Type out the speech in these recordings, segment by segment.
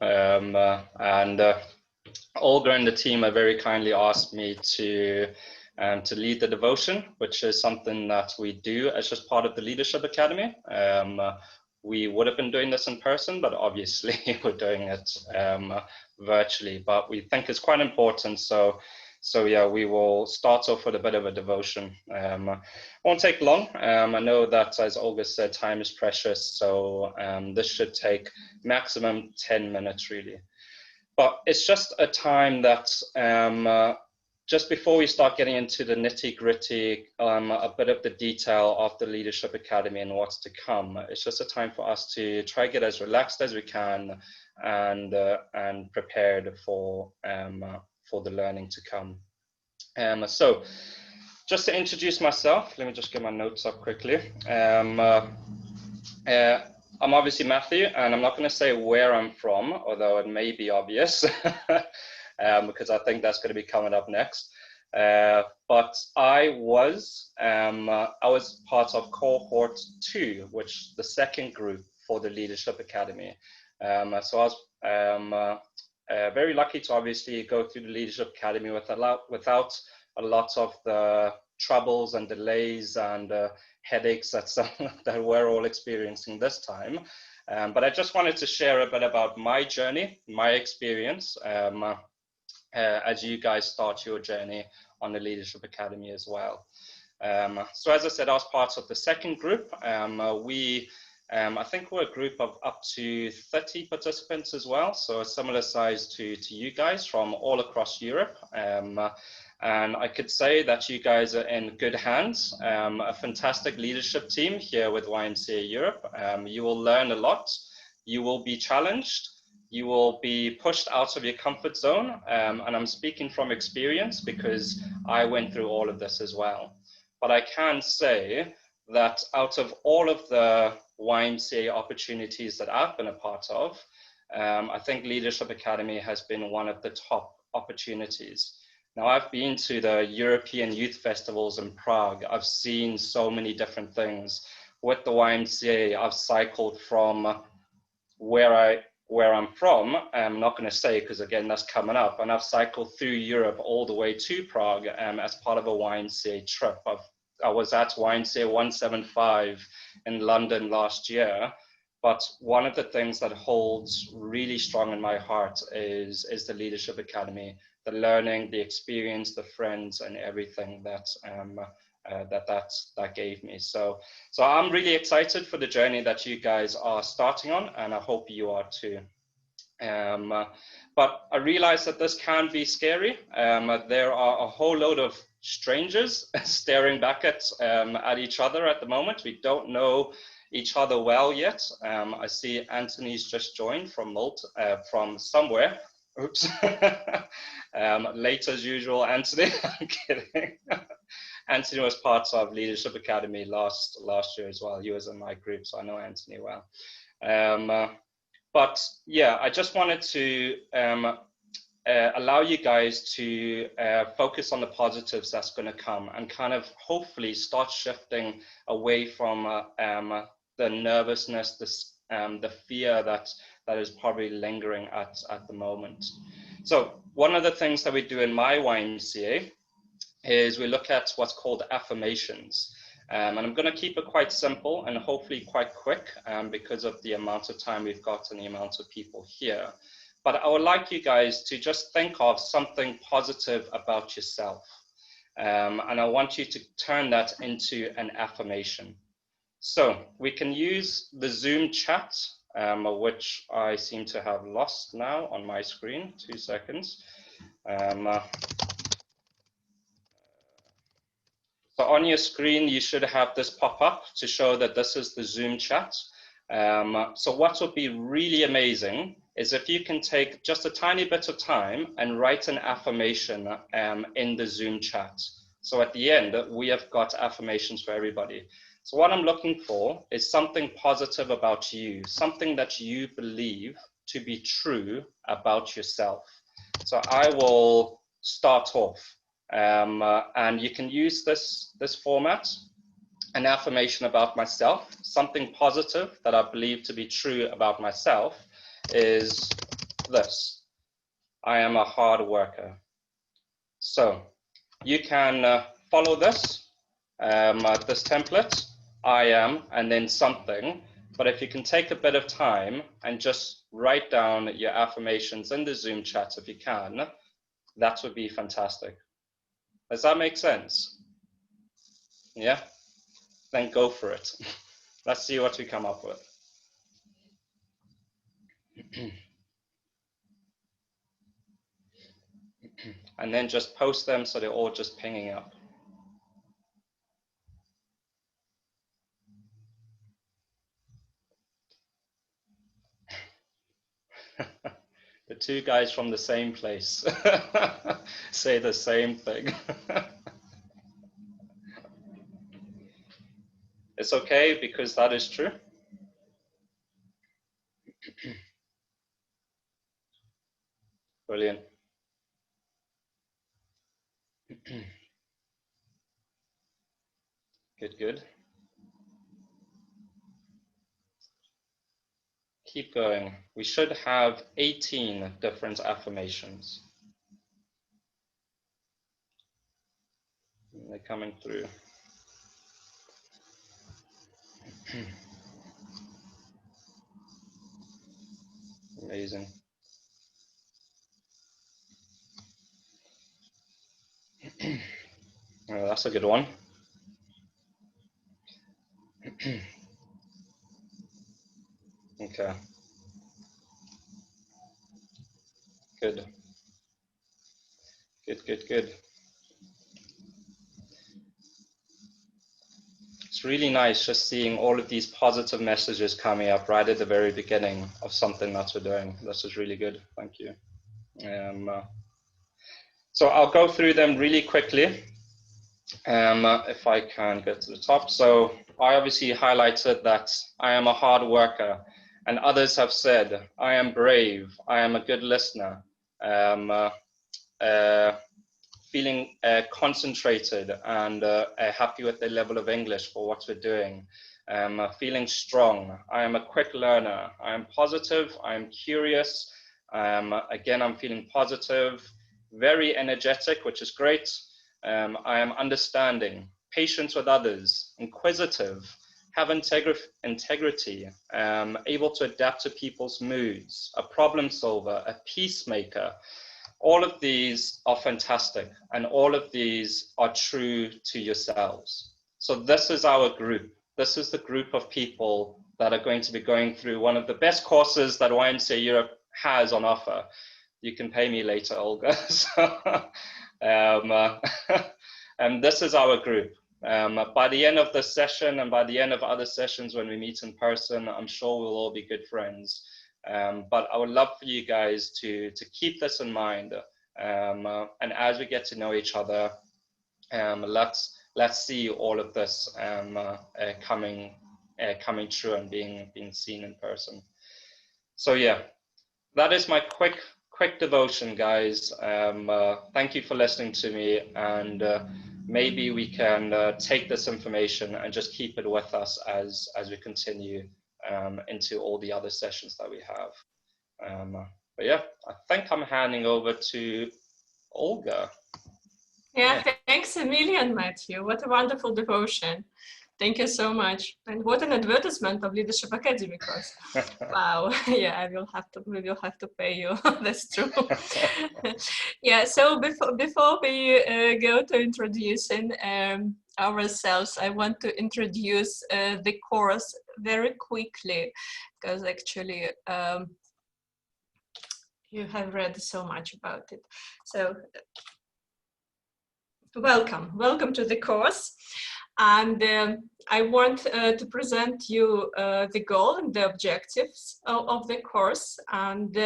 And Olga and the team have very kindly asked me to lead the devotion, which is something that we do as just part of the Leadership Academy. We would have been doing this in person, but obviously we're doing it virtually. But we think it's quite important, so yeah, we will start off with a bit of a devotion. Won't take long. I know that, as Olga said, time is precious, so this should take maximum 10 minutes, really. But it's just a time that just before we start getting into the nitty-gritty, a bit of the detail of the Leadership Academy and what's to come, it's just a time for us to try to get as relaxed as we can and prepared for the learning to come. So just to introduce myself, let me just get my notes up quickly. I'm obviously Matthew, and I'm not going to say where I'm from, although it may be obvious, because I think that's going to be coming up next. But I was part of cohort 2, which the second group for the Leadership Academy. So I was very lucky to obviously go through the Leadership Academy without a lot of the troubles and delays and headaches that we're all experiencing this time. But I just wanted to share a bit about my journey, my experience, as you guys start your journey on the Leadership Academy as well. So as I said, I was part of the second group. I think we're a group of up to 30 participants as well, so a similar size to you guys from all across Europe. And I could say that you guys are in good hands, a fantastic leadership team here with YMCA Europe. You will learn a lot, you will be challenged, you will be pushed out of your comfort zone, and I'm speaking from experience because I went through all of this as well. But I can say that out of all of the YMCA opportunities that I've been a part of, I think Leadership Academy has been one of the top opportunities. Now, I've been to the European Youth Festivals in Prague. I've seen so many different things. With the YMCA, I've cycled from where I'm from. I'm not going to say because, again, that's coming up. And I've cycled through Europe all the way to Prague as part of a YMCA trip. I was at YMCA 175 in London last year. But one of the things that holds really strong in my heart is the Leadership Academy, the learning, the experience, the friends, and everything that gave me. So I'm really excited for the journey that you guys are starting on, and I hope you are too. But I realize that this can be scary. There are a whole load of strangers staring back at each other at the moment. We don't know each other well yet. I see Anthony's just joined from Malta, from somewhere. Oops. Late as usual, Anthony. I'm kidding. Anthony was part of Leadership Academy last year as well. He was in my group, so I know Anthony well. But yeah, I just wanted to allow you guys to focus on the positives that's going to come and kind of hopefully start shifting away from the nervousness, the fear that is probably lingering at the moment. So one of the things that we do in my YMCA is we look at what's called affirmations. And I'm going to keep it quite simple and hopefully quite quick because of the amount of time we've got and the amount of people here. But I would like you guys to just think of something positive about yourself. And I want you to turn that into an affirmation. So we can use the Zoom chat, which I seem to have lost now on my screen. 2 seconds. So on your screen, you should have this pop up to show that this is the Zoom chat. So what would be really amazing is if you can take just a tiny bit of time and write an affirmation in the Zoom chat. So at the end, we have got affirmations for everybody. So what I'm looking for is something positive about you, something that you believe to be true about yourself. So I will start off, and you can use this format. An affirmation about myself, something positive that I believe to be true about myself is, this. I am a hard worker. So you can follow this, this template, I am, and then something. But if you can take a bit of time and just write down your affirmations in the Zoom chat if you can, that would be fantastic. Does that make sense? Yeah? Then go for it. Let's see what we come up with. And then just post them so they're all just pinging up. The two guys from the same place say the same thing. It's okay because that is true. Brilliant. Good, good. Keep going. We should have 18 different affirmations. They're coming through. Amazing. Oh, that's a good one. Okay. Good. Good, good, good. It's really nice just seeing all of these positive messages coming up right at the very beginning of something that we're doing. This is really good. Thank you. So I'll go through them really quickly. If I can get to the top. So I obviously highlighted that I am a hard worker, and others have said, I am brave, I am a good listener, feeling concentrated and happy with the level of English for what we're doing, feeling strong, I am a quick learner, I am positive, I am curious, again, I'm feeling positive, very energetic, which is great. I am understanding, patient with others, inquisitive, have integrity, able to adapt to people's moods, a problem solver, a peacemaker. All of these are fantastic, and all of these are true to yourselves. So this is our group. This is the group of people that are going to be going through one of the best courses that YMCA Europe has on offer. You can pay me later, Olga. And this is our group. By the end of this session and by the end of other sessions when we meet in person, I'm sure we'll all be good friends. But I would love for you guys to keep this in mind. And as we get to know each other, let's see all of this coming true and being seen in person. So yeah, that is my quick devotion, guys. Thank you for listening to me, and maybe we can take this information and just keep it with us as we continue into all the other sessions that we have. But yeah, I think I'm handing over to Olga. Yeah, thanks a million, Matthew. What a wonderful devotion. Thank you so much. And what an advertisement of Leadership Academy course. Wow. Yeah, we will have to pay you. That's true. Yeah, so before we go to introducing ourselves, I want to introduce the course very quickly, because actually you have read so much about it. So welcome to the course. And I want to present you the goal and the objectives of the course. And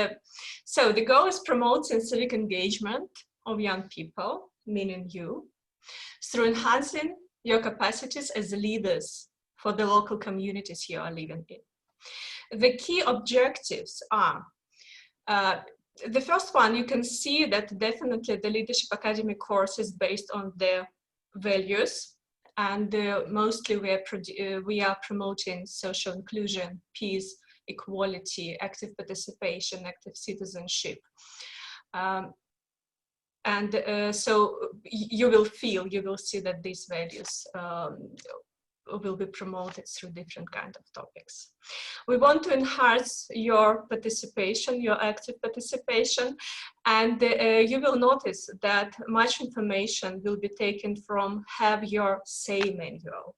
so the goal is promoting civic engagement of young people, meaning you, through enhancing your capacities as leaders for the local communities you are living in. The key objectives are, the first one, you can see that definitely the Leadership Academy course is based on their values. And mostly we are promoting social inclusion, peace, equality, active participation, active citizenship. So you will see that these values will be promoted through different kinds of topics. We want to enhance your participation, your active participation, and you will notice that much information will be taken from Have Your Say manual.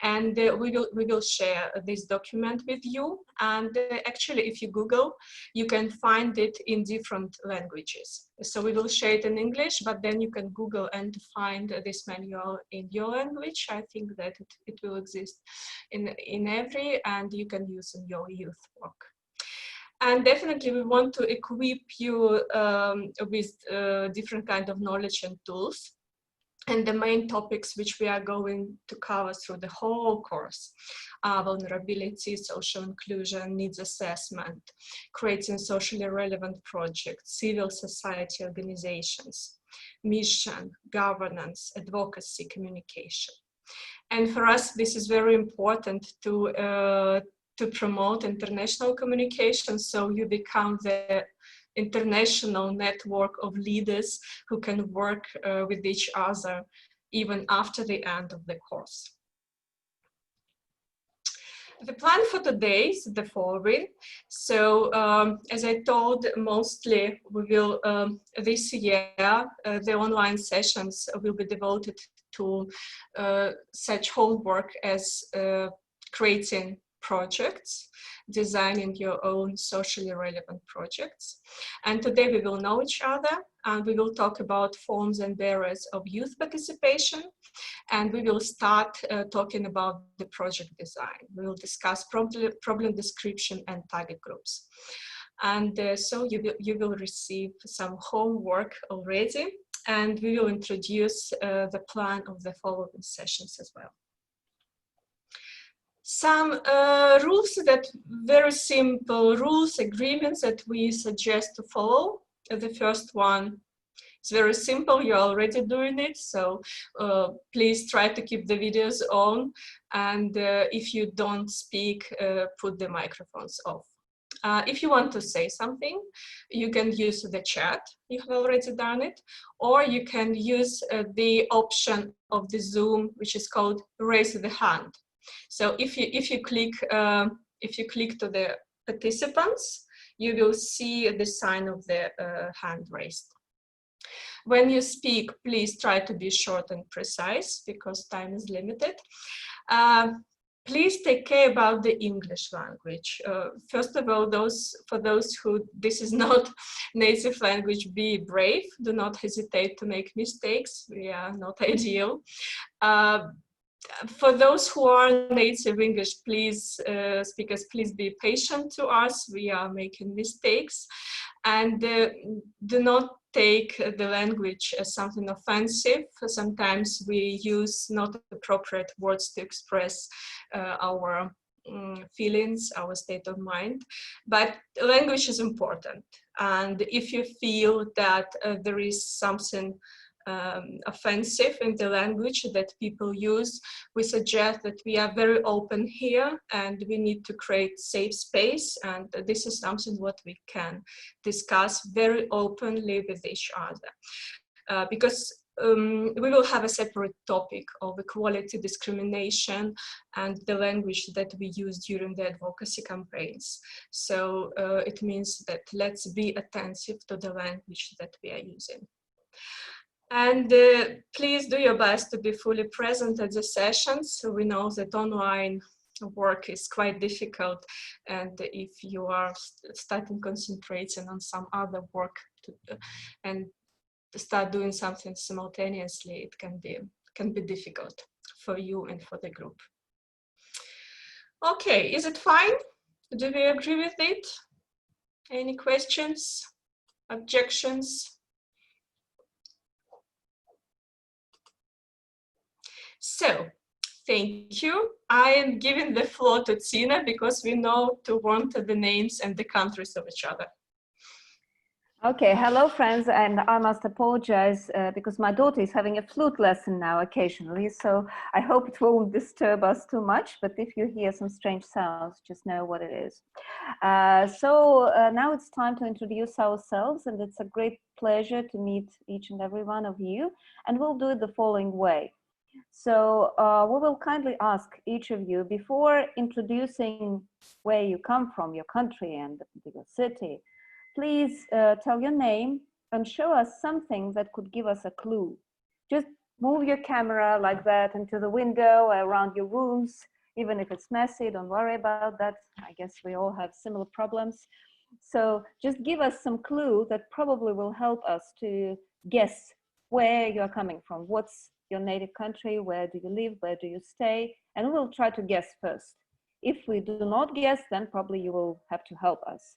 And we will share this document with you. And actually, if you Google, you can find it in different languages. So we will share it in English, but then you can Google and find this manual in your language. I think that it will exist in every, and you can use in your youth work. And definitely we want to equip you with different kind of knowledge and tools. And the main topics which we are going to cover through the whole course are vulnerability, social inclusion, needs assessment, creating socially relevant projects, civil society organizations, mission, governance, advocacy, communication. And for us, this is very important to promote international communication, so you become the international network of leaders who can work with each other even after the end of the course. The plan for today is the following. So as I told, mostly we will, this year, the online sessions will be devoted to such homework as creating projects, designing your own socially relevant projects. And today we will know each other, and we will talk about forms and barriers of youth participation. And we will start talking about the project design. We will discuss problem description and target groups. And so you will receive some homework already, and we will introduce the plan of the following sessions as well. Some rules, that very simple rules, agreements that we suggest to follow. The first one is very simple, you're already doing it, so please try to keep the videos on, and if you don't speak, put the microphones off. If you want to say something, you can use the chat, you have already done it, or you can use the option of the Zoom, which is called raise the hand. So if you click to the participants, you will see the sign of the hand raised. When you speak, please try to be short and precise because time is limited. Please take care about the English language. First of all, for those who this is not native language, be brave. Do not hesitate to make mistakes. We are not ideal. For those who are native English, please, speakers, please be patient to us. We are making mistakes, and do not take the language as something offensive. Sometimes we use not appropriate words to express our feelings, our state of mind, but language is important. And if you feel that there is something offensive in the language that people use, we suggest that we are very open here and we need to create safe space, and this is something what we can discuss very openly with each other, because we will have a separate topic of equality, discrimination, and the language that we use during the advocacy campaigns. So it means that let's be attentive to the language that we are using. And please do your best to be fully present at the sessions. So we know that online work is quite difficult, and if you are starting concentrating on some other work and start doing something simultaneously, it can be difficult for you and for the group. Okay, is it fine? Do we agree with it? Any questions, objections? So, thank you. I am giving the floor to Tina because we know to want the names and the countries of each other. Okay, hello friends, and I must apologize because my daughter is having a flute lesson now occasionally, so I hope it won't disturb us too much, but if you hear some strange sounds, just know what it is. Now it's time to introduce ourselves, and it's a great pleasure to meet each and every one of you, and we'll do it the following way. So we will kindly ask each of you, before introducing where you come from, your country and your city, please tell your name and show us something that could give us a clue. Just move your camera like that into the window, around your rooms, even if it's messy, don't worry about that. I guess we all have similar problems. So just give us some clue that probably will help us to guess where you're coming from. What's your native country? Where do you live? Where do you stay? And we'll try to guess first. If we do not guess, then probably you will have to help us.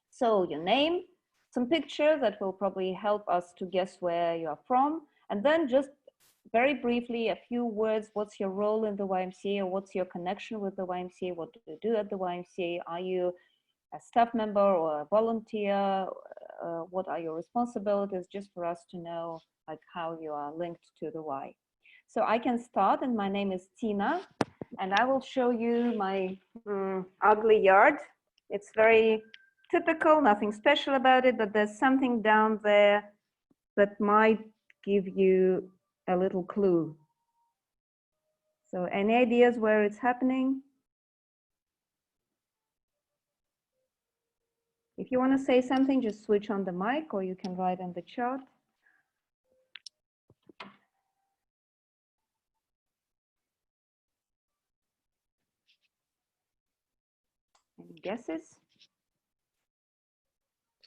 So your name, some picture that will probably help us to guess where you are from, and then just very briefly, a few words. What's your role in the YMCA, or what's your connection with the YMCA? What do you do at the YMCA? Are you a staff member or a volunteer? What are your responsibilities, just for us to know like how you are linked to the Y. So I can start, and my name is Tina, and I will show you my ugly yard. It's very typical, nothing special about it, but there's something down there that might give you a little clue. So any ideas where it's happening? If you want to say something, just switch on the mic, or you can write in the chat. Any guesses?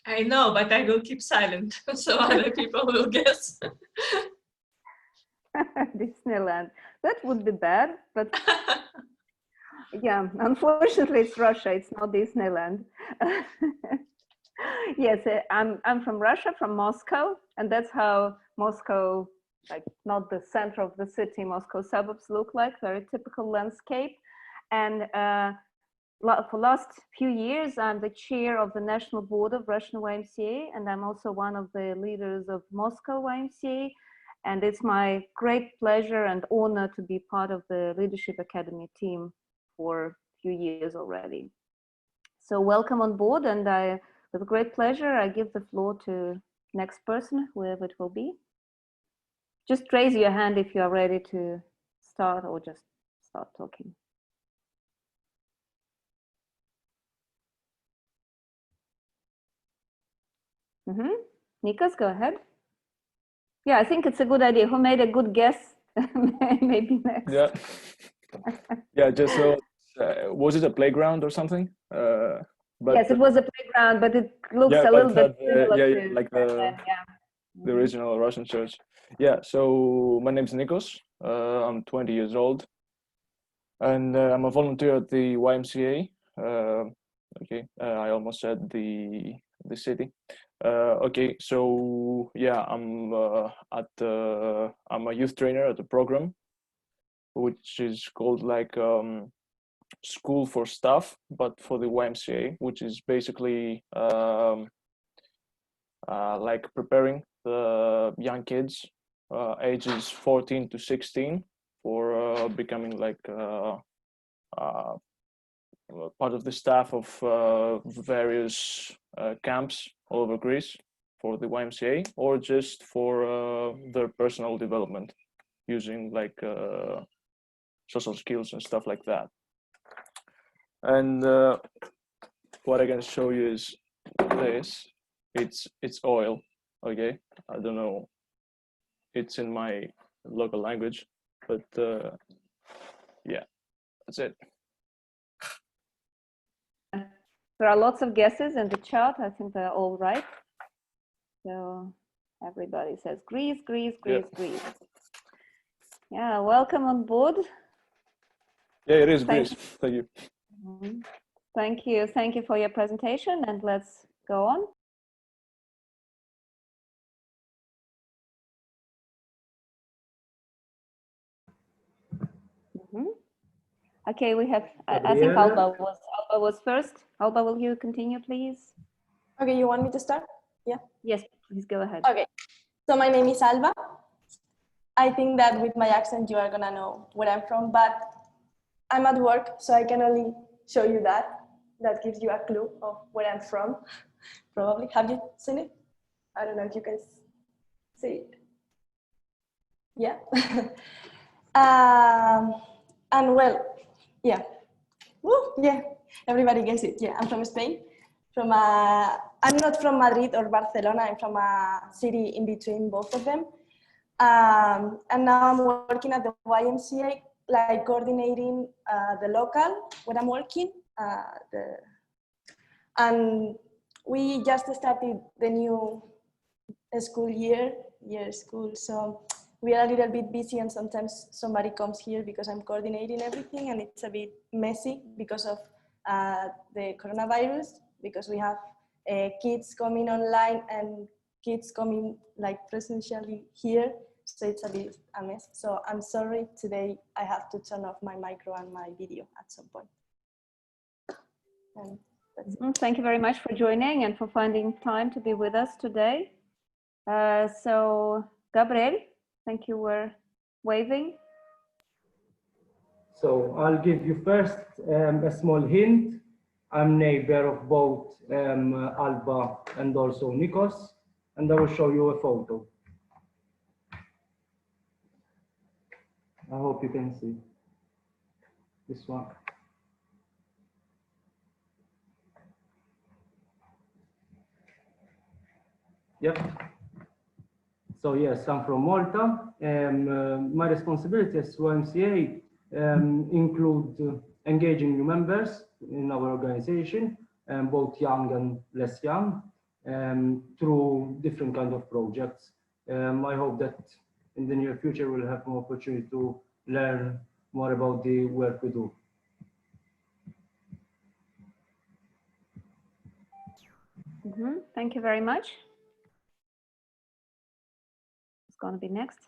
I know, but I will keep silent so other people will guess. Disneyland. That would be bad, but yeah, unfortunately it's Russia, it's not Disneyland. Yes, I'm from Russia, from Moscow, and that's how Moscow, like not the center of the city, Moscow suburbs look like, very typical landscape. And for last few years, I'm the chair of the National Board of Russian YMCA, and I'm also one of the leaders of Moscow YMCA. And it's my great pleasure and honor to be part of the Leadership Academy team for a few years already. So welcome on board, and with great pleasure, I give the floor to next person, whoever it will be. Just raise your hand if you are ready to start, or just start talking. Nikos, go ahead. Yeah, I think it's a good idea. Who made a good guess? Maybe next. Yeah. Yeah, just so, was it a playground or something? But yes, it was a playground, but it looks a little bit similar to, like the original Russian church. Yeah, so my name's Nikos. I'm 20 years old, and I'm a volunteer at the YMCA. Okay, I almost said the city. Okay, so yeah, I'm a youth trainer at the program, which is called like School for Staff, but for the YMCA, which is basically like preparing the young kids ages 14 to 16 for becoming like part of the staff of various camps all over Greece for the YMCA, or just for their personal development using like social skills and stuff like that. And what I can show you is this. It's oil. Okay, I don't know, it's in my local language, but yeah, that's it. There are lots of guesses in the chat. I think they're all right. So everybody says Greece, Greece, Greece, yeah. Greece. Yeah, welcome on board. Yeah, it is Greece. Thank you. Thank you. Thank you for your presentation, and let's go on. Okay, we have, I think Alba was first. Alba, will you continue, please? Okay, you want me to start? Yes, please go ahead. Okay, so my name is Alba. I think that with my accent you are gonna know where I'm from, but I'm at work, so I can only show you that. That gives you a clue of where I'm from, probably. Have you seen it? I don't know if you can see it. Yeah. And well, yeah. Woo, yeah, everybody gets it. Yeah, I'm from Spain. I'm not from Madrid or Barcelona. I'm from a city in between both of them. And now I'm working at the YMCA, like coordinating the local where I'm working. And we just started the new school year school, so we are a little bit busy, and sometimes somebody comes here because I'm coordinating everything, and it's a bit messy because of the coronavirus, because we have kids coming online and kids coming like presentially here, so it's a bit a mess. So I'm sorry, today I have to turn off my micro and my video at some point. And that's it. Thank you very much for joining and for finding time to be with us today. So, Gabriel, thank you were waving. So I'll give you first a small hint. I'm neighbor of both Alba and also Nikos, and I will show you a photo. I hope you can see this one. Yep. So yes, I'm from Malta. My responsibility as YMCA include engaging new members in our organization, both young and less young, through different kind of projects. I hope that in the near future we'll have more opportunity to learn more about the work we do. Thank you very much. It's going to be next.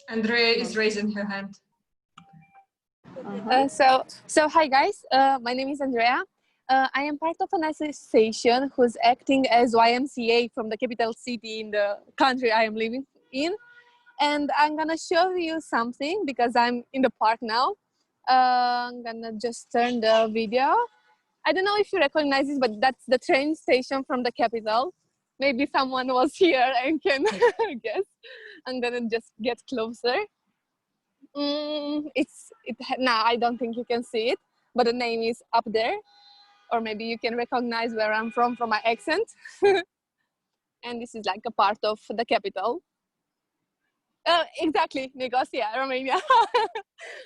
Andrea is raising her hand. So hi guys, my name is Andrea. I am part of an association who's acting as YMCA from the capital city in the country I am living in. And I'm gonna show you something because I'm in the park now. I'm gonna just turn the video. I don't know if you recognize this, but that's the train station from the capital. Maybe someone was here and can guess. I'm gonna just get closer. Now I don't think you can see it, but the name is up there, or maybe you can recognize where I'm from my accent. And this is like a part of the capital. Exactly, Nicosia, Romania.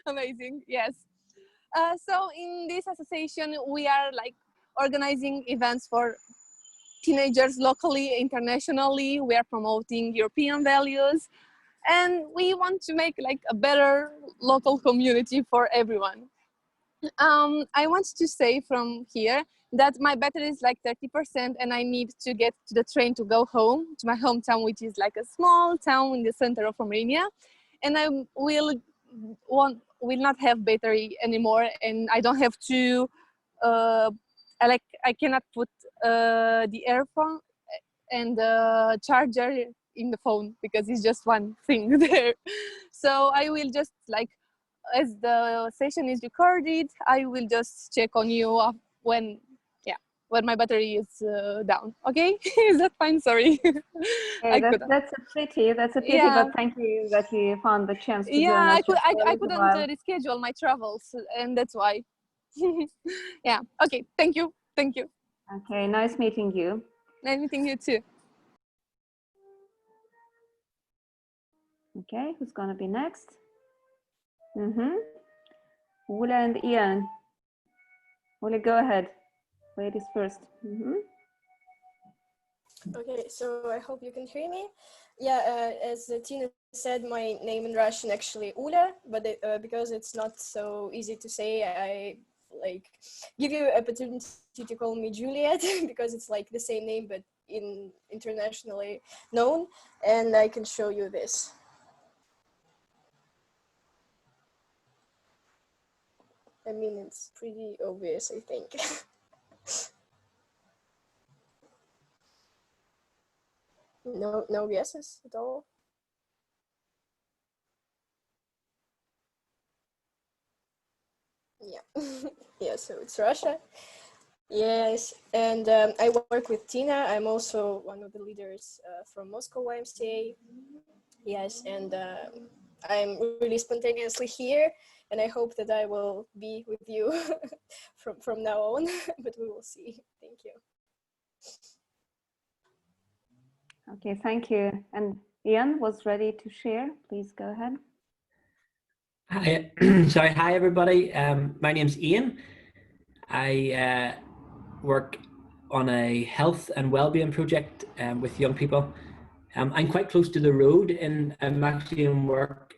Amazing, yes. So in this association, we are like organizing events for teenagers locally, internationally. We are promoting European values, and we want to make like a better local community for everyone. I want to say from here that my battery is like 30% and I need to get to the train to go home to my hometown, which is like a small town in the center of Romania. And I will not have battery anymore, and I don't have to, I cannot put the earphone and the charger in the phone because it's just one thing there. So I will just like, as the session is recorded, I will just check on you when my battery is down. Okay, is that fine? Sorry. Hey, that's a pity. That's a pity. Yeah. But thank you that you found the chance to join Yeah, us. I couldn't reschedule my travels, and that's why. Yeah. Okay. Thank you. Thank you. Okay. Nice meeting you. Nice meeting you too. Okay. Who's gonna be next? Ula and Ian. Ula, go ahead. Ladies first. Okay, so I hope you can hear me. Yeah, as Tina said, my name in Russian actually Ula, but because it's not so easy to say, I like give you opportunity to call me Juliet because it's like the same name but internationally known, and I can show you this. I mean, it's pretty obvious, I think. No guesses at all. Yeah, yeah. So it's Russia. Yes, and I work with Tina. I'm also one of the leaders from Moscow YMCA. Yes, and I'm really spontaneously here, and I hope that I will be with you from now on, but we will see. Thank you. Okay, thank you. And Ian was ready to share. Please go ahead. Hi, sorry. Hi, everybody. My name's Ian. I work on a health and well-being project with young people. I'm quite close to the road, and I'm actually in work,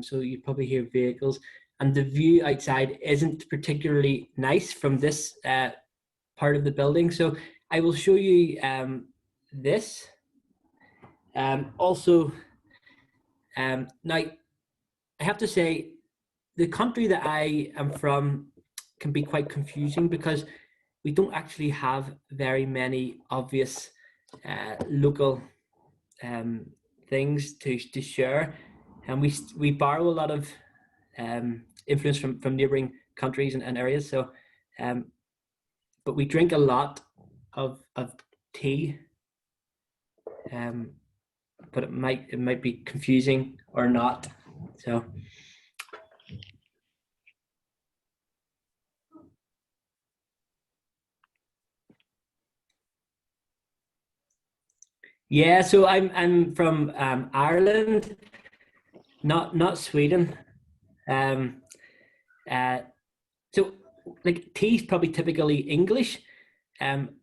so you probably hear vehicles. And the view outside isn't particularly nice from this part of the building. So I will show you this. Also, now I have to say, the country that I am from can be quite confusing because we don't actually have very many obvious local things to share, and we borrow a lot of influence from neighboring countries and areas. So, but we drink a lot of tea, but it might be confusing or not. So. Yeah, so I'm from Ireland, not Sweden. So like tea's probably typically English, and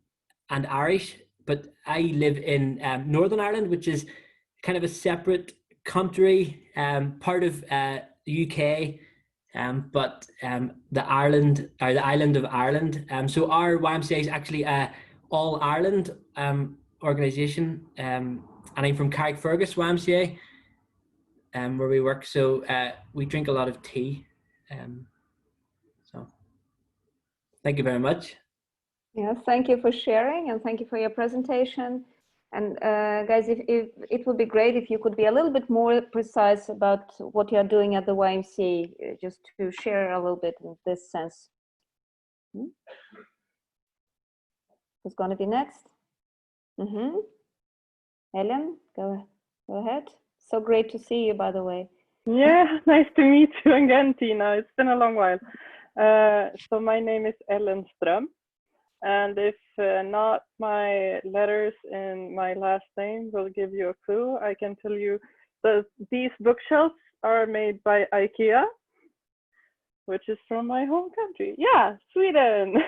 Irish, but I live in Northern Ireland, which is kind of a separate country, part of the UK, but the island of Ireland. So our YMCA is actually a all Ireland organization, and I'm from Carrickfergus YMCA, where we work. So we drink a lot of tea. So thank you very much. Yeah, thank you for sharing, and thank you for your presentation. And guys, if it would be great if you could be a little bit more precise about what you are doing at the YMCA, just to share a little bit in this sense. Who's going to be next? Ellen, go ahead. So great to see you, by the way. Yeah, nice to meet you again, Tina. It's been a long while. So my name is Ellen Ström, and if not my letters in my last name will give you a clue, I can tell you that these bookshelves are made by IKEA, which is from my home country. Yeah, Sweden.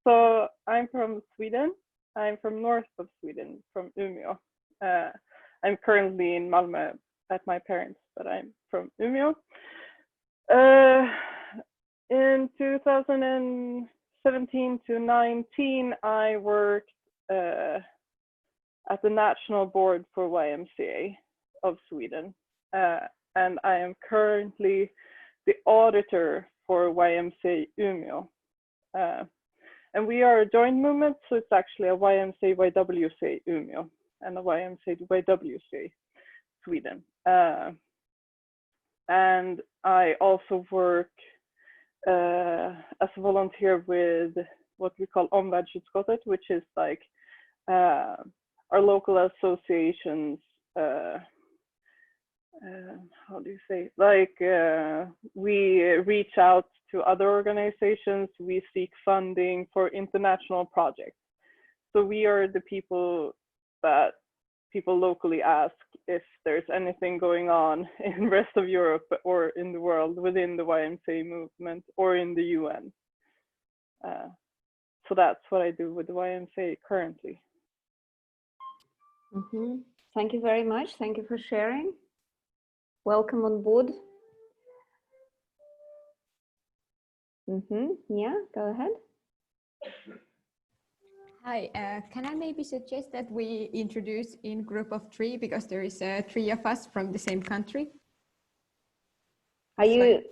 So I'm from Sweden. I'm from north of Sweden, from Umeå. I'm currently in Malmö at my parents, but I'm from Umeå. In 2017 to 19, I worked at the national board for YMCA of Sweden, and I am currently the auditor for YMCA Umeå. And we are a joint movement, so it's actually a YMCA YWCA Umeå and a YMCA YWCA Sweden. And I also work as a volunteer with what we call Omvärldsutskottet, which is like our local associations. How do you say? Like we reach out to other organizations. We seek funding for international projects. So we are the people that people locally ask if there's anything going on in the rest of Europe or in the world within the YMCA movement or in the UN. So that's what I do with the YMCA currently. Thank you very much. Thank you for sharing. Welcome on board. Yeah, go ahead. Hi, can I maybe suggest that we introduce in group of three, because there is 3 of us from the same country? Are you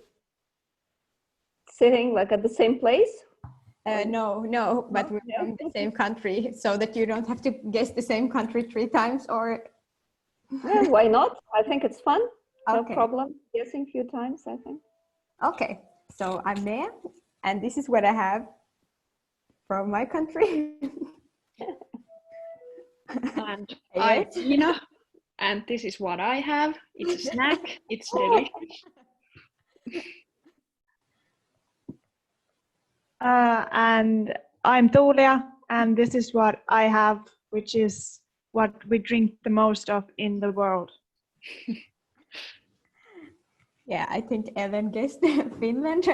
sitting like at the same place? No, but we're from the same country, so that you don't have to guess the same country 3 times, or... Yeah, why not? I think it's fun. No Okay. problem guessing a few times, I think. Okay, so I'm Nea, and this is what I have from my country. And I'm Ina, and this is what I have. It's a snack. It's delicious. And I'm Tuulia, and this is what I have, which is what we drink the most of in the world. Yeah, I think Ellen guessed Finland.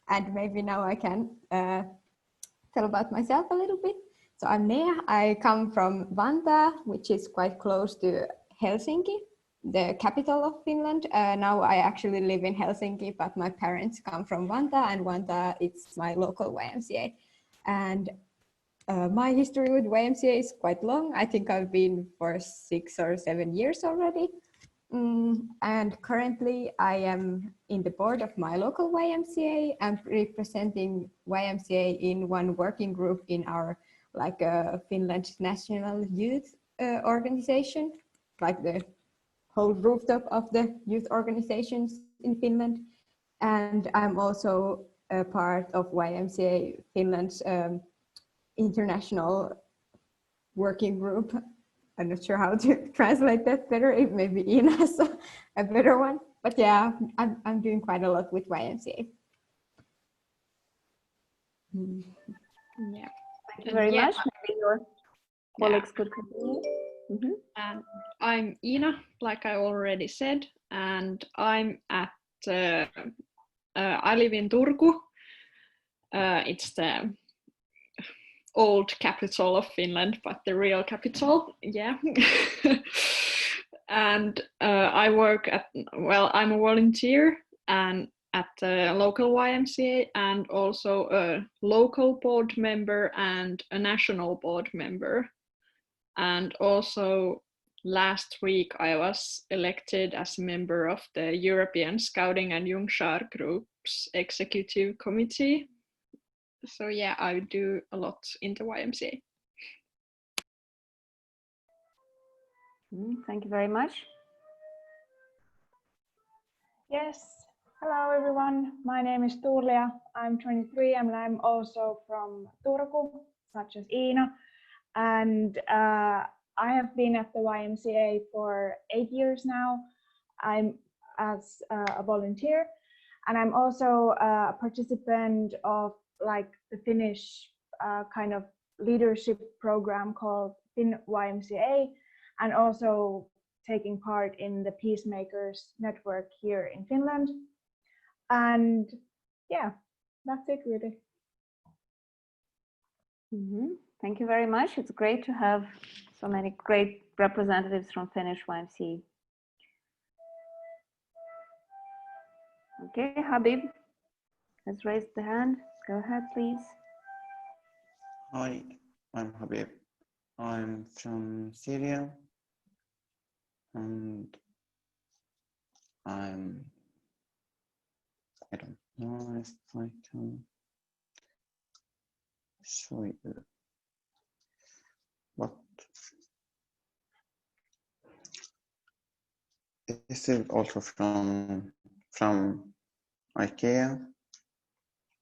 And maybe now I can tell about myself a little bit. So I'm Nea. I come from Vantaa, which is quite close to Helsinki, the capital of Finland. Now I actually live in Helsinki, but my parents come from Vantaa, and Vantaa is my local YMCA. And my history with YMCA is quite long. I think I've been for 6 or 7 years already. And currently I am in the board of my local YMCA. I'm representing YMCA in one working group in our Finland National Youth Organization, like the whole rooftop of the youth organizations in Finland. And I'm also a part of YMCA Finland's international working group. I'm not sure how to translate that better. It maybe Ina has a better one. But yeah, I'm doing quite a lot with YMCA. Yeah. Thank you very much. Maybe your colleagues could continue. And I'm Ina, like I already said, and I'm at, I live in Turku. It's the old capital of Finland, but the real capital, yeah. And I work at, well, I'm a volunteer and at the local YMCA, and also a local board member and a national board member. And also last week I was elected as a member of the European Scouting and Jungschar Group's executive committee. So yeah, I do a lot in the YMCA. Thank you very much. Yes, hello everyone. My name is Tuulia. I'm 23 and I'm also from Turku, such as Ina. And I have been at the YMCA for 8 years now. I'm as a volunteer, and I'm also a participant of the Finnish kind of leadership program called Fin YMCA, and also taking part in the Peacemakers Network here in Finland. And yeah, that's it really. Thank you very much. It's great to have so many great representatives from Finnish YMCA. Okay, Habib has raised the hand. Go ahead, please. Hi, I'm Habib. I'm from Syria, and I don't know if I can show you, but this is also from IKEA,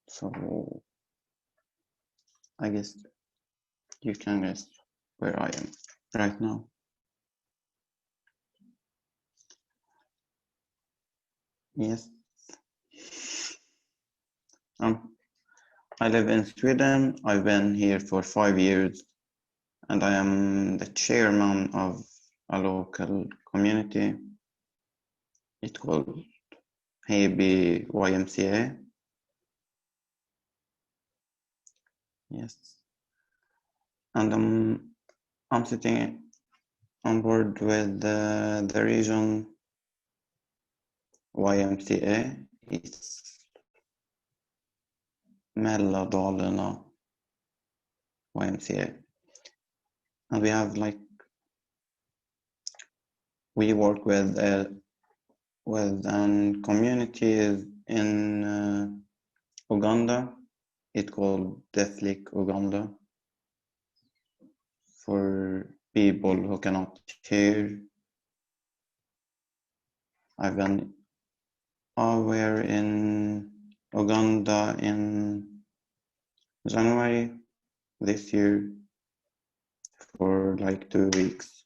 so I guess you can guess where I am right now. Yes. I live in Sweden. I've been here for 5 years, and I am the chairman of a local community. It's called Heby YMCA. Yes. And I'm sitting on board with the region YMCA. It's Mälardalarna YMCA. And we have we work with communities in Uganda, It's called Deathlick Uganda for people who cannot hear. We're in Uganda in January this year for like 2 weeks.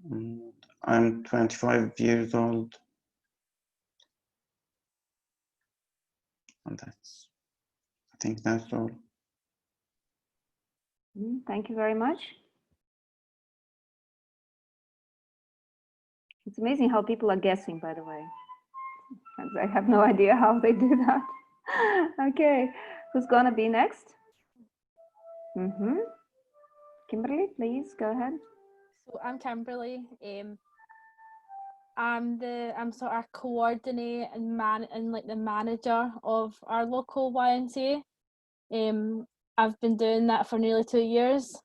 And I'm 25 years old. And I think that's all. Thank you very much. It's amazing how people are guessing, by the way. I have no idea how they do that. Okay, who's gonna be next? Kimberly, please go ahead. So I'm Kimberly. I'm sort of coordinate and like the manager of our local YMCA. I've been doing that for nearly 2 years.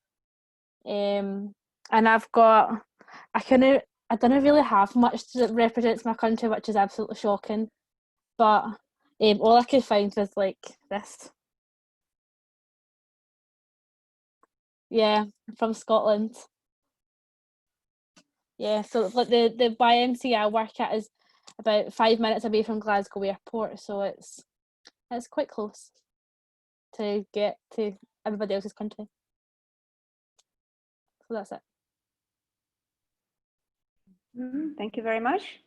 And I've got I don't really have much that represents my country, which is absolutely shocking. But all I could find was like this. Yeah, I'm from Scotland. Yeah, so like the YMCA I work at is about 5 minutes away from Glasgow Airport, so it's quite close to get to everybody else's country. So that's it. Thank you very much.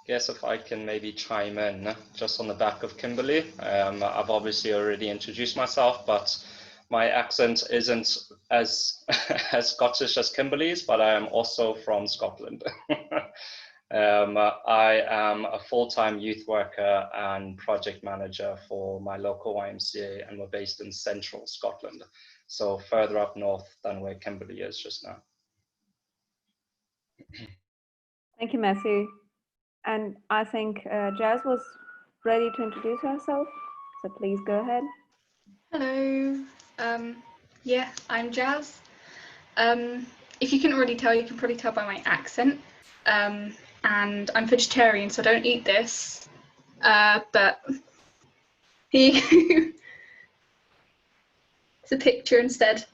Guess if I can maybe chime in just on the back of Kimberly. I've obviously already introduced myself, but my accent isn't as Scottish as Kimberly's, but I am also from Scotland. I am a full-time youth worker and project manager for my local YMCA, and we're based in central Scotland, so further up north than where Kimberly is just now. Thank you, Matthew. And I think Jazz was ready to introduce herself, so please go ahead. Hello. Yeah, I'm Jazz. If you couldn't already tell, you can probably tell by my accent. And I'm vegetarian, so I don't eat this. But here you go. It's a picture instead.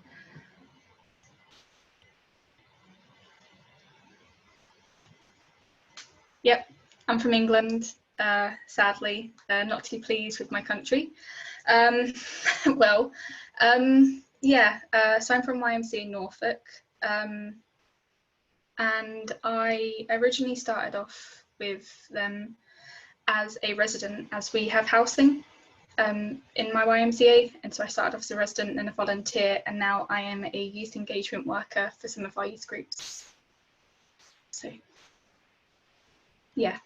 Yep, I'm from England. Sadly, not too pleased with my country. Yeah, so I'm from YMCA Norfolk, and I originally started off with them as a resident, as we have housing in my YMCA, and so I started off as a resident and a volunteer, and now I am a youth engagement worker for some of our youth groups. So, yeah.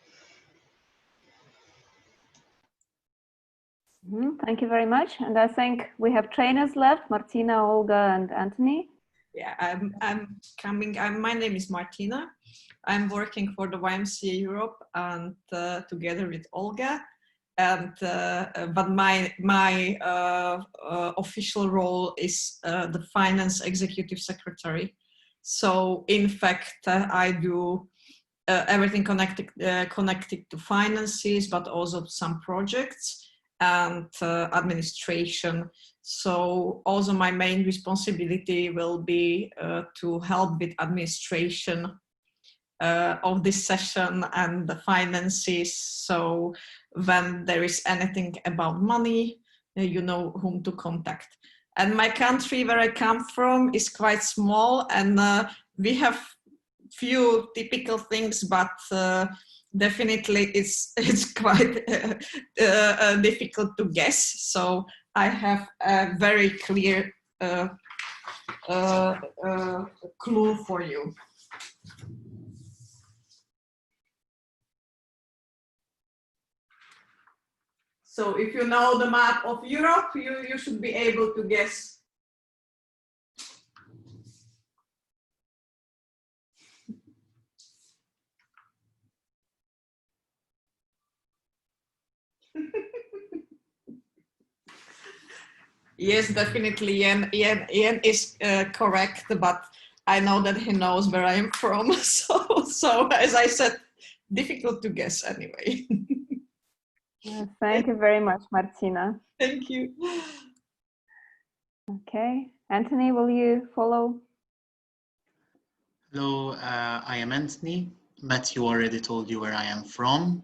Thank you very much. And I think we have trainers left, Martina, Olga, and Anthony. Yeah, my name is Martina. I'm working for the YMCA Europe and together with Olga. And but my official role is the finance executive secretary. So in fact, I do everything connected to finances, but also some projects and administration. So also my main responsibility will be to help with administration of this session and the finances. So when there is anything about money, you know whom to contact. And my country where I come from is quite small, and we have few typical things, but definitely it's quite difficult to guess. So I have a very clear clue for you. So if you know the map of Europe, you should be able to guess. Yes, definitely, Ian is correct, but I know that he knows where I am from, so So as I said, difficult to guess anyway. Thank you very much, Martina. Thank you. Okay, Anthony, will you follow? Hello, I am Anthony. Matthew already told you where I am from,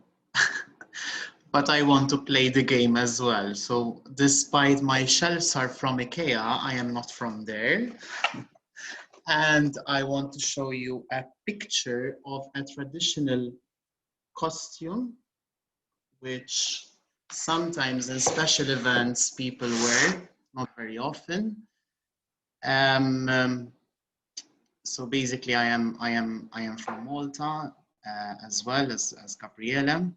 but I want to play the game as well. So despite my shelves are from IKEA, I am not from there. And I want to show you a picture of a traditional costume, which sometimes in special events people wear, not very often. So basically, I am from Malta as well as Gabriele.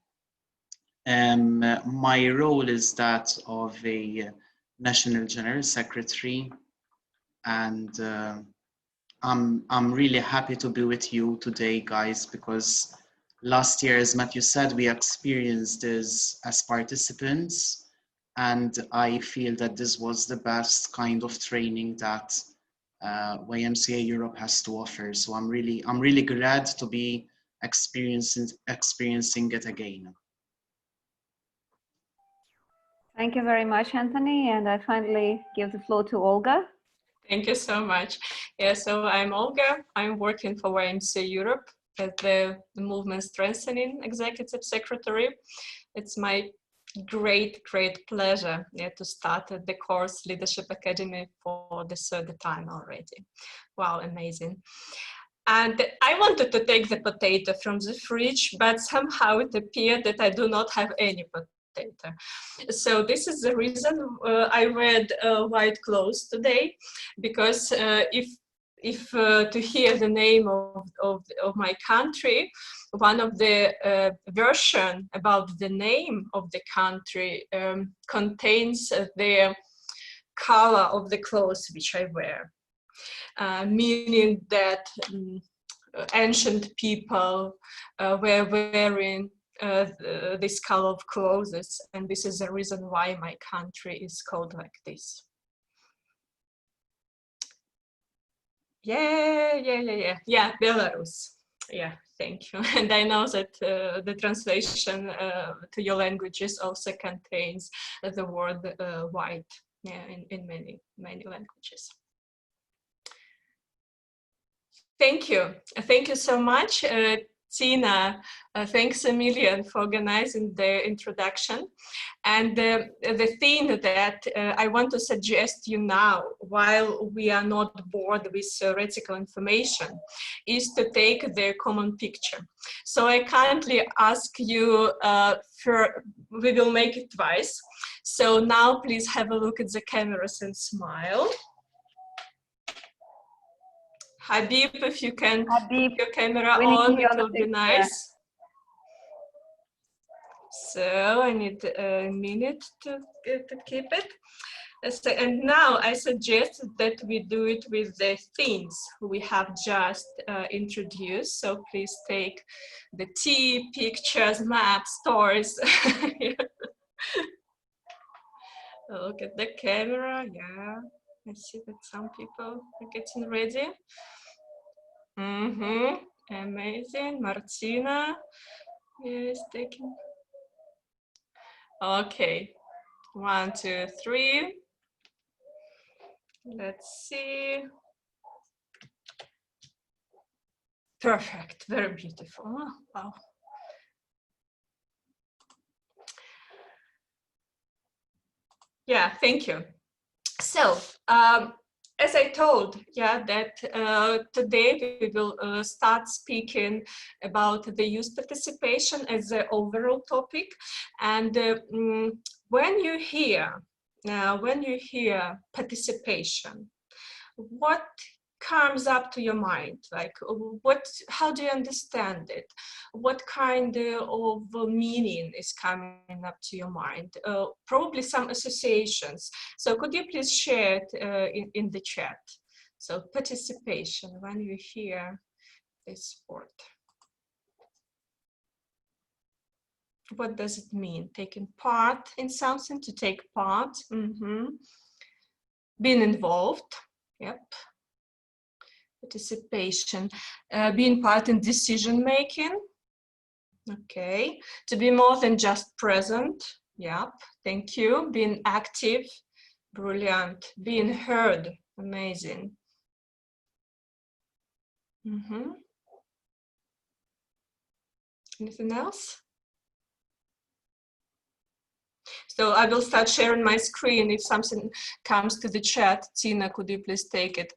My role is that of a National General Secretary, and I'm really happy to be with you today, guys, because last year, as Matthew said, we experienced this as participants, and I feel that this was the best kind of training that YMCA Europe has to offer. So I'm really glad to be experiencing it again. Thank you very much, Anthony. And I finally give the floor to Olga. Thank you so much. Yeah, so I'm Olga. I'm working for YMCA Europe as the Movement Strengthening Executive Secretary. It's my great pleasure to start the course Leadership Academy for the third time already. Wow, amazing. And I wanted to take the potato from the fridge, but somehow it appeared that I do not have any potato. So this is the reason I wear white clothes today, because if to hear the name of my country, one of the version about the name of the country contains the color of the clothes which I wear, meaning that ancient people were wearing this color of clothes, and this is the reason why my country is called like this. Yeah, Belarus. Yeah, thank you. And I know that the translation to your languages also contains the word white, yeah, in many languages. Thank you so much, Tina. Thanks a million for organizing the introduction. And the thing that I want to suggest you now, while we are not bored with theoretical information, is to take the common picture. So I kindly ask you, we will make it twice. So now please have a look at the cameras and smile. Habib, if you can keep your camera on, it will be nice. So I need a minute to keep it. So, and now I suggest that we do it with the themes we have just introduced. So please take the tea, pictures, maps, stories. Look at the camera, yeah. I see that some people are getting ready. Amazing. Martina is taking. Okay. 1, 2, 3. Let's see. Perfect. Very beautiful. Oh, wow. Yeah, thank you. So, as I told, yeah, that today we will start speaking about the youth participation as the overall topic. And when you hear participation, what comes up to your mind? Like, how do you understand it? What kind of meaning is coming up to your mind? Probably some associations. So could you please share it in the chat? So participation, when you hear this word. What does it mean? Taking part in something, to take part. Being involved, yep. Participation, being part in decision making. Okay, to be more than just present. Yep, thank you. Being active, brilliant. Being heard, amazing. Anything else? So I will start sharing my screen. If something comes to the chat, Tina, could you please take it?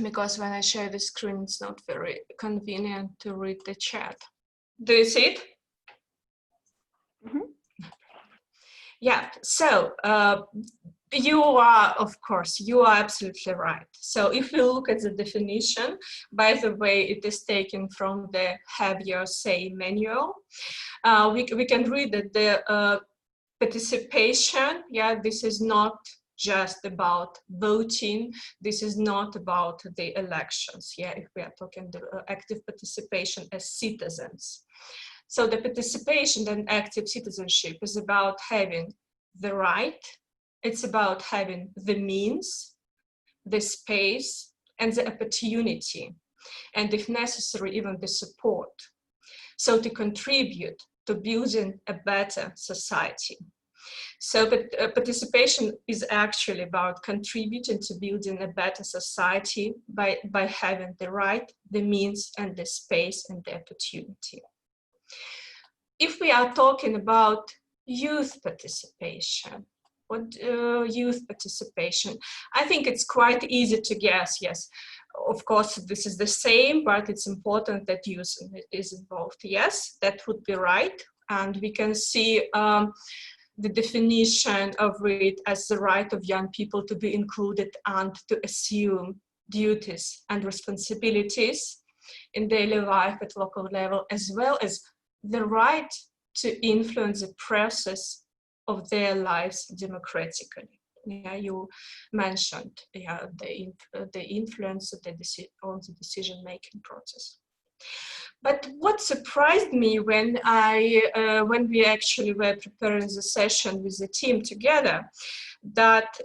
Because when I share the screen, it's not very convenient to read the chat. Do you see it? Yeah, so you are, of course, you are absolutely right. So if you look at the definition, by the way, it is taken from the Have Your Say manual. We can read that the participation, yeah, this is not just about voting. This is not about the elections, yeah, if we are talking the active participation as citizens. So the participation and active citizenship is about having the right, it's about having the means, the space, and the opportunity, and if necessary, even the support. So to contribute to building a better society. So participation is actually about contributing to building a better society by having the right, the means, and the space and the opportunity. If we are talking about youth participation, what youth participation, I think it's quite easy to guess. Yes, of course, this is the same, but it's important that youth is involved. Yes, that would be right. And we can see the definition of it as the right of young people to be included and to assume duties and responsibilities in daily life at local level, as well as the right to influence the process of their lives democratically. Yeah, you mentioned, yeah, the influence of on the decision-making process. But what surprised me when we actually were preparing the session with the team together, that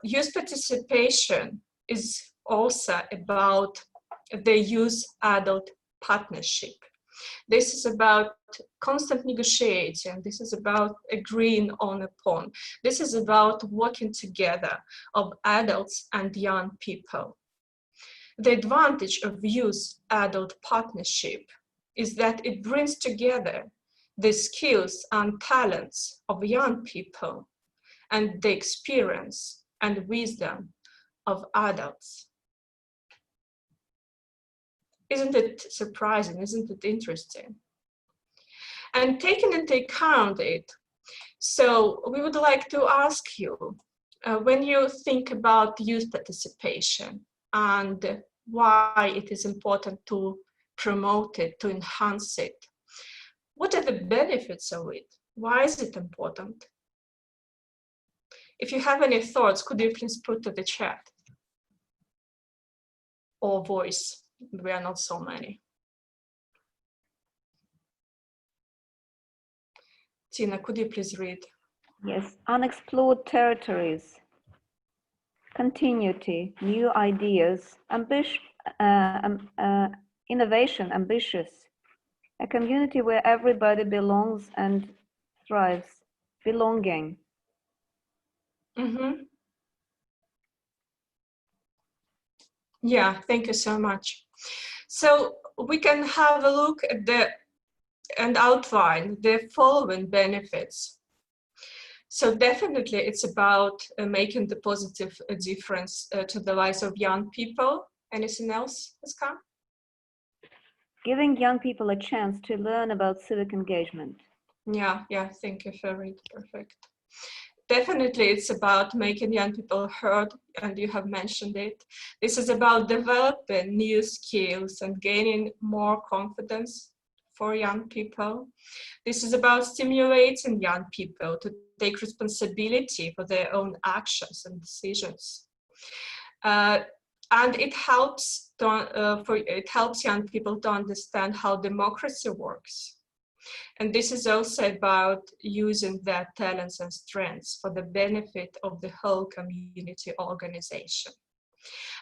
youth participation is also about the youth-adult partnership. This is about constant negotiating. This is about agreeing on a point. This is about working together of adults and young people. The advantage of youth-adult partnership is that it brings together the skills and talents of young people and the experience and wisdom of adults. Isn't it surprising? Isn't it interesting? And taking into account it, so we would like to ask you, when you think about youth participation and why it is important to promote it, to enhance it, what are the benefits of it? Why is it important? If you have any thoughts, could you please put to the chat or voice? We are not so many. Tina, could you please read? Yes, unexplored territories, continuity, new ideas, innovation, ambitious, a community where everybody belongs and thrives, belonging. Yeah, thank you so much. So we can have a look at and outline the following benefits. So definitely it's about making the positive difference to the lives of young people. Anything else, Iska? Giving young people a chance to learn about civic engagement. Yeah, thank you for it, perfect. Definitely it's about making young people heard, and you have mentioned it. This is about developing new skills and gaining more confidence for young people. This is about stimulating young people to take responsibility for their own actions and decisions. And it helps young people to understand how democracy works. And this is also about using their talents and strengths for the benefit of the whole community organization.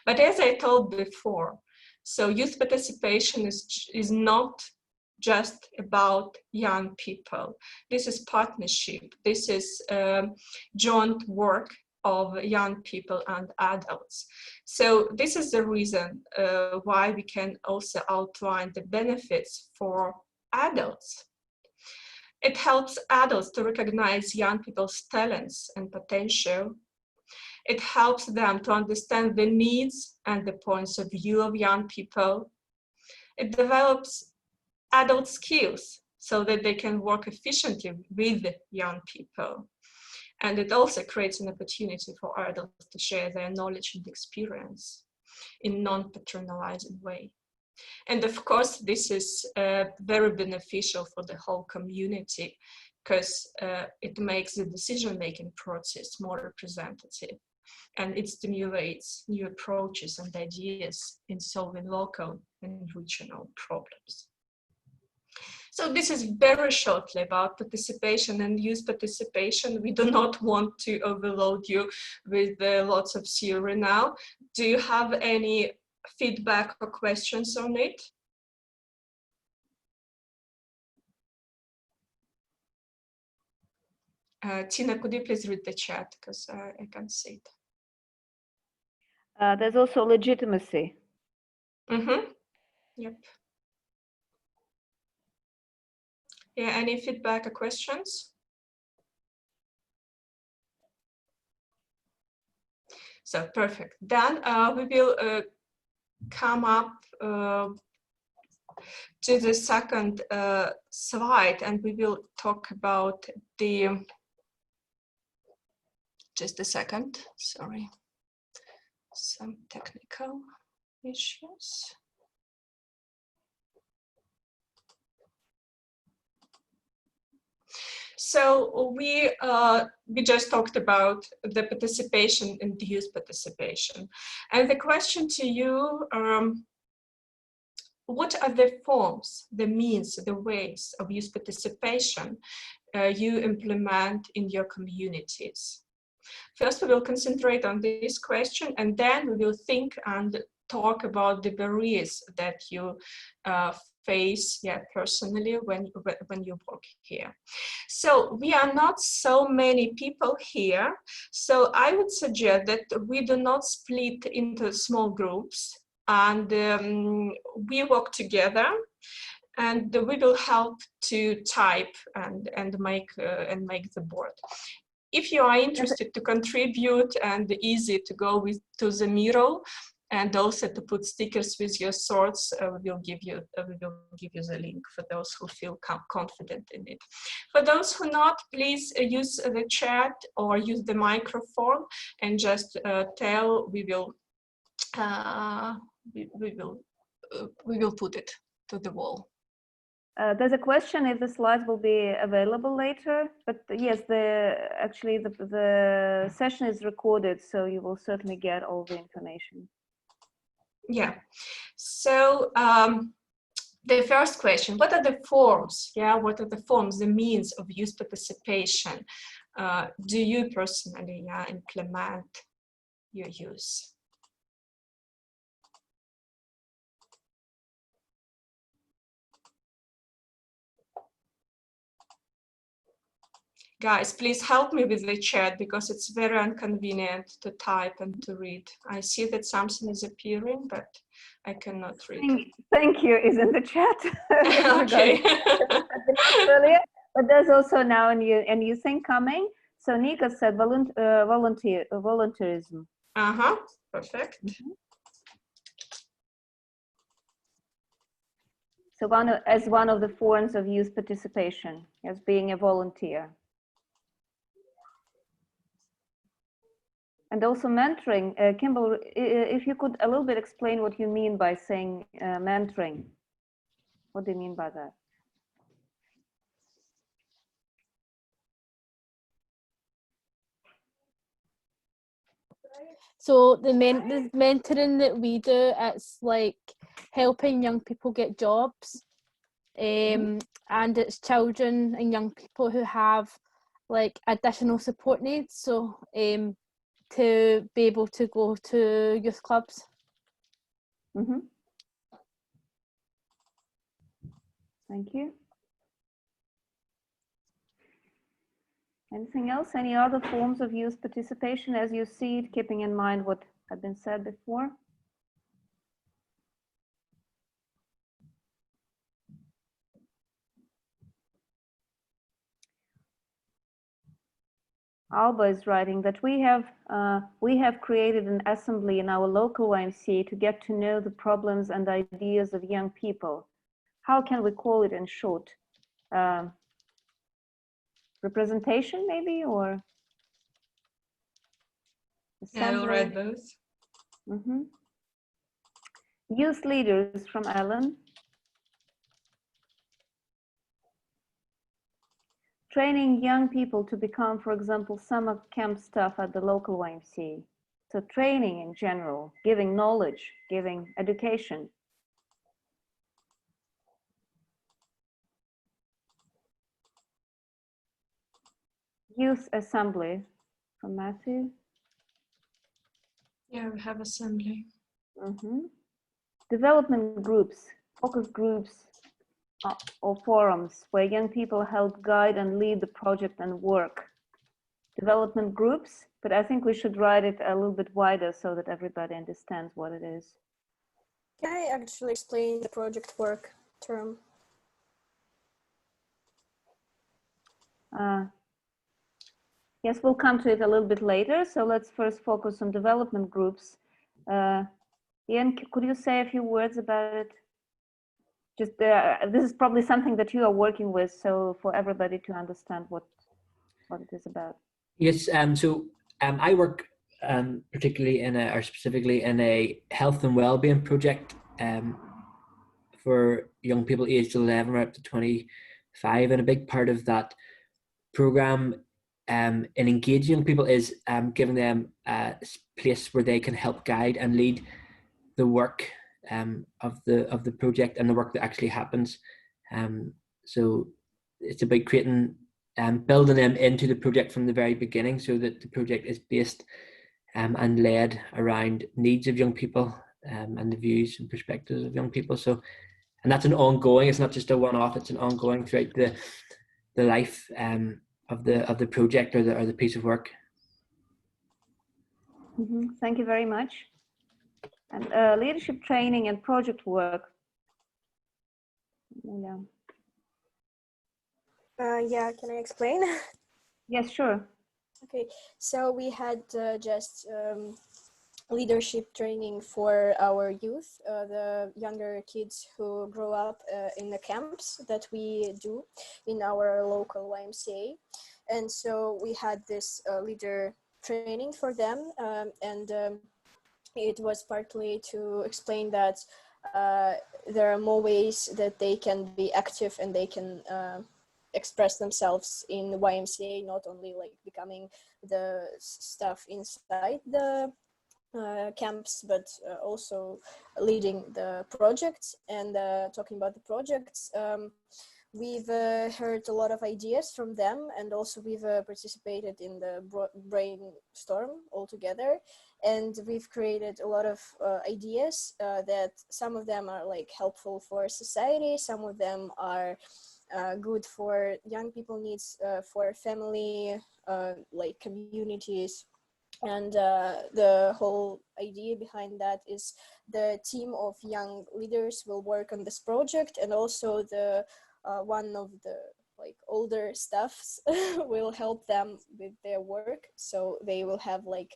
But as I told before, so youth participation is not just about young people. This is partnership. This is joint work of young people and adults. So this is the reason why we can also outline the benefits for adults. It helps adults to recognize young people's talents and potential. It helps them to understand the needs and the points of view of young people. It develops adult skills so that they can work efficiently with young people. And it also creates an opportunity for adults to share their knowledge and experience in non-patronalizing way. And of course, this is very beneficial for the whole community because it makes the decision-making process more representative, and it stimulates new approaches and ideas in solving local and regional problems. So this is very shortly about participation and youth participation. We do not want to overload you with lots of theory now. Do you have any feedback or questions on it? Tina, could you please read the chat because I can't see it. There's also legitimacy. Mm-hmm. Yep. Yeah, any feedback or questions? So perfect. Then we will come up to the second slide, and we will talk about the, just a second, sorry, some technical issues. So we just talked about the participation and the youth participation. And the question to you, what are the forms, the means, the ways of youth participation you implement in your communities? First, we will concentrate on this question, and then we will think and talk about the barriers that you face personally when you work here. So we are not so many people here, so I would suggest that we do not split into small groups, and we work together, and we will help to type and make the board. If you are interested to contribute and easy to go to the Miro, and also to put stickers with your thoughts, we will give you the link for those who feel confident in it. For those who not, please use the chat or use the microphone and just tell. We will put it to the wall. There's a question if the slides will be available later, but yes, actually the session is recorded, so you will certainly get all the information. Yeah, so the first question, what are the forms? Yeah, what are the forms, the means of youth participation? Do you personally implement your use? Guys, please help me with the chat because it's very inconvenient to type and to read. I see that something is appearing, but I cannot read. Thank you is in the chat. Okay. Earlier, but there's also now a new thing coming. So Nika said volunteerism. Perfect. Mm-hmm. So as one of the forms of youth participation, as being a volunteer. And also mentoring. Kimball, if you could a little bit explain what you mean by saying mentoring. What do you mean by that? So the mentoring that we do, it's like helping young people get jobs, and it's children and young people who have like additional support needs. So to be able to go to youth clubs. Mm-hmm. Thank you. Anything else? Any other forms of youth participation as you see it, keeping in mind what had been said before? Alba is writing that we have created an assembly in our local YMCA to get to know the problems and ideas of young people. How can we call it in short? Representation maybe, or Yeah, I'll assembly? read those. Mm-hmm. Youth leaders from Ellen. Training young people to become, for example, summer camp staff at the local YMCA. So training in general, giving knowledge, giving education. Youth assembly from Matthew. Yeah, we have assembly. Mm-hmm. Development groups, focus groups, or forums where young people help guide and lead the project and work. Development groups, but I think we should write it a little bit wider so that everybody understands what it is. Can I actually explain the project work term? Yes, we'll come to it a little bit later. So let's first focus on development groups. Ian, could you say a few words about it? Just this is probably something that you are working with, so for everybody to understand what it is about. Yes, I work particularly or specifically in a health and well-being project for young people aged 11 right up to 25, and a big part of that program in engaging young people is giving them a place where they can help guide and lead the work of the project and the work that actually happens. So it's about creating building them into the project from the very beginning, so that the project is based and led around needs of young people and the views and perspectives of young people. So, and that's an ongoing. It's not just a one-off. It's an ongoing throughout the life of the project or the piece of work. Mm-hmm. Thank you very much. And leadership training and project work. Yeah. Yeah, can I explain? Yes, sure. Okay, so we had just leadership training for our youth, the younger kids who grow up in the camps that we do in our local YMCA. And so we had this leader training for them, and it was partly to explain that there are more ways that they can be active and they can express themselves in the YMCA, not only like becoming the staff inside the camps, but also leading the projects. And talking about the projects, we've heard a lot of ideas from them, and also we've participated in the brainstorm all together, and we've created a lot of ideas that some of them are like helpful for society, some of them are good for young people needs, for family, like communities. And the whole idea behind that is the team of young leaders will work on this project, and also the one of the like older staffs will help them with their work. So they will have like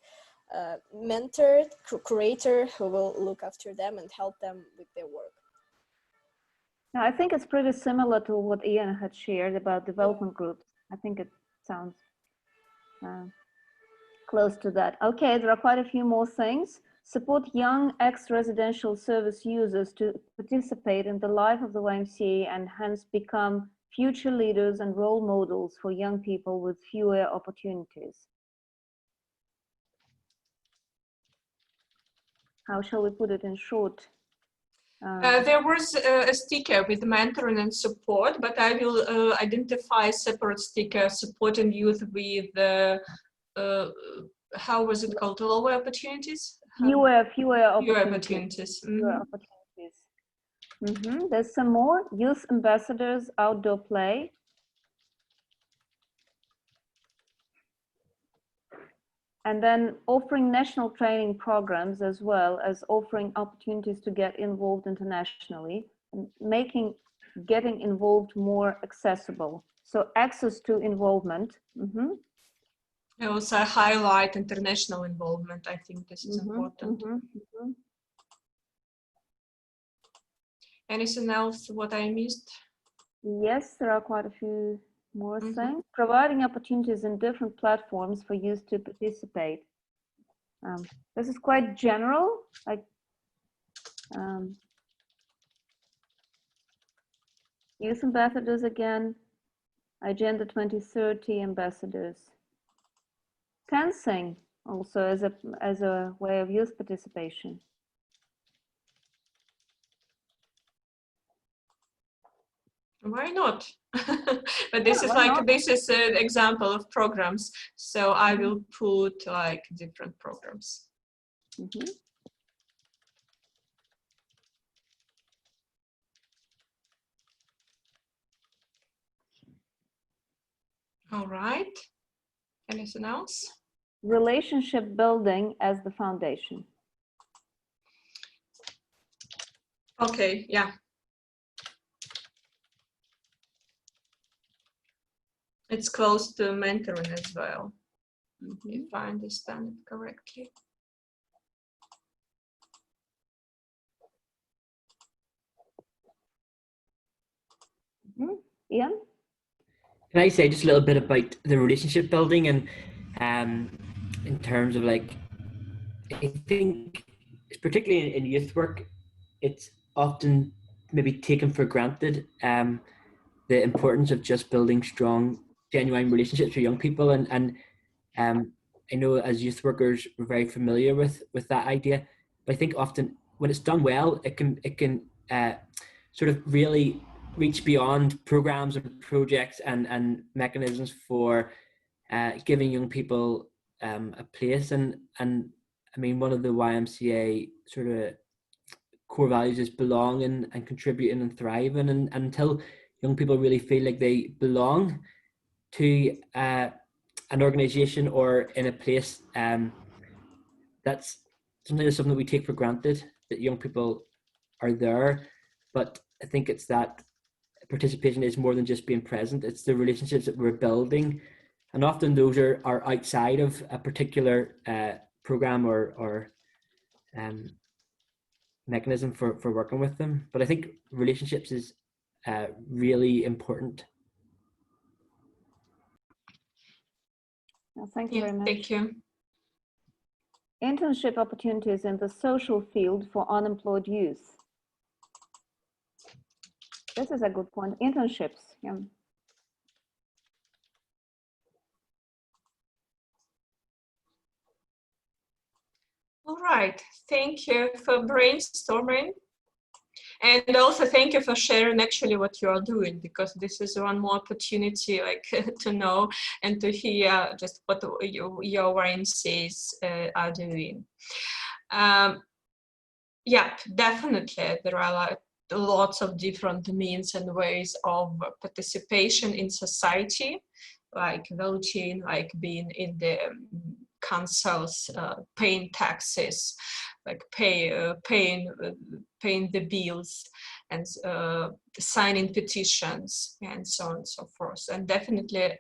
a mentor, curator who will look after them and help them with their work. Now, I think it's pretty similar to what Ian had shared about development groups. I think it sounds close to that. Okay, there are quite a few more things. Support young ex-residential service users to participate in the life of the YMCA and hence become future leaders and role models for young people with fewer opportunities. How shall we put it in short? There was a sticker with mentoring and support, but I will identify a separate sticker supporting youth with how was it called? Lower opportunities? Fewer opportunities. Fewer opportunities. Fewer opportunities. There's some more. Youth ambassadors, outdoor play. And then offering national training programs as well as offering opportunities to get involved internationally, and making getting involved more accessible. So access to involvement. I also highlight international involvement. I think this is important. Anything else what I missed? Yes, there are quite a few more things. Providing opportunities in different platforms for youth to participate. This is quite general, like youth ambassadors again, Agenda 2030 ambassadors. Fencing also as a way of youth participation. Why not? But this is like, this is an example of programs. So I will put like different programs. All right. Anything else? Relationship building as the foundation. Okay, yeah. It's close to mentoring as well, if I understand it correctly. Ian? Can I say just a little bit about the relationship building and in terms of like, I think particularly in youth work, it's often maybe taken for granted the importance of just building strong, genuine relationships with young people. And I know as youth workers, we're very familiar with that idea, but I think often when it's done well, it can sort of really reach beyond programs and projects and mechanisms for giving young people a place. And I mean, one of the YMCA sort of core values is belonging and contributing and thriving. And until young people really feel like they belong to an organization or in a place, that's something that we take for granted, that young people are there. But I think it's that participation is more than just being present. It's the relationships that we're building, and often those are outside of a particular program or mechanism for working with them. But I think relationships is really important. Well, thank you very much. Thank you. Internship opportunities in the social field for unemployed youth. This is a good point. Internships. Yeah. All right. Thank you for brainstorming. And also thank you for sharing actually what you are doing, because this is one more opportunity like to know and to hear just what your YMCAs are doing. Yeah, definitely there are like lots of different means and ways of participation in society, like voting, like being in the councils, paying taxes, like paying the bills, and signing petitions, and so on and so forth. And definitely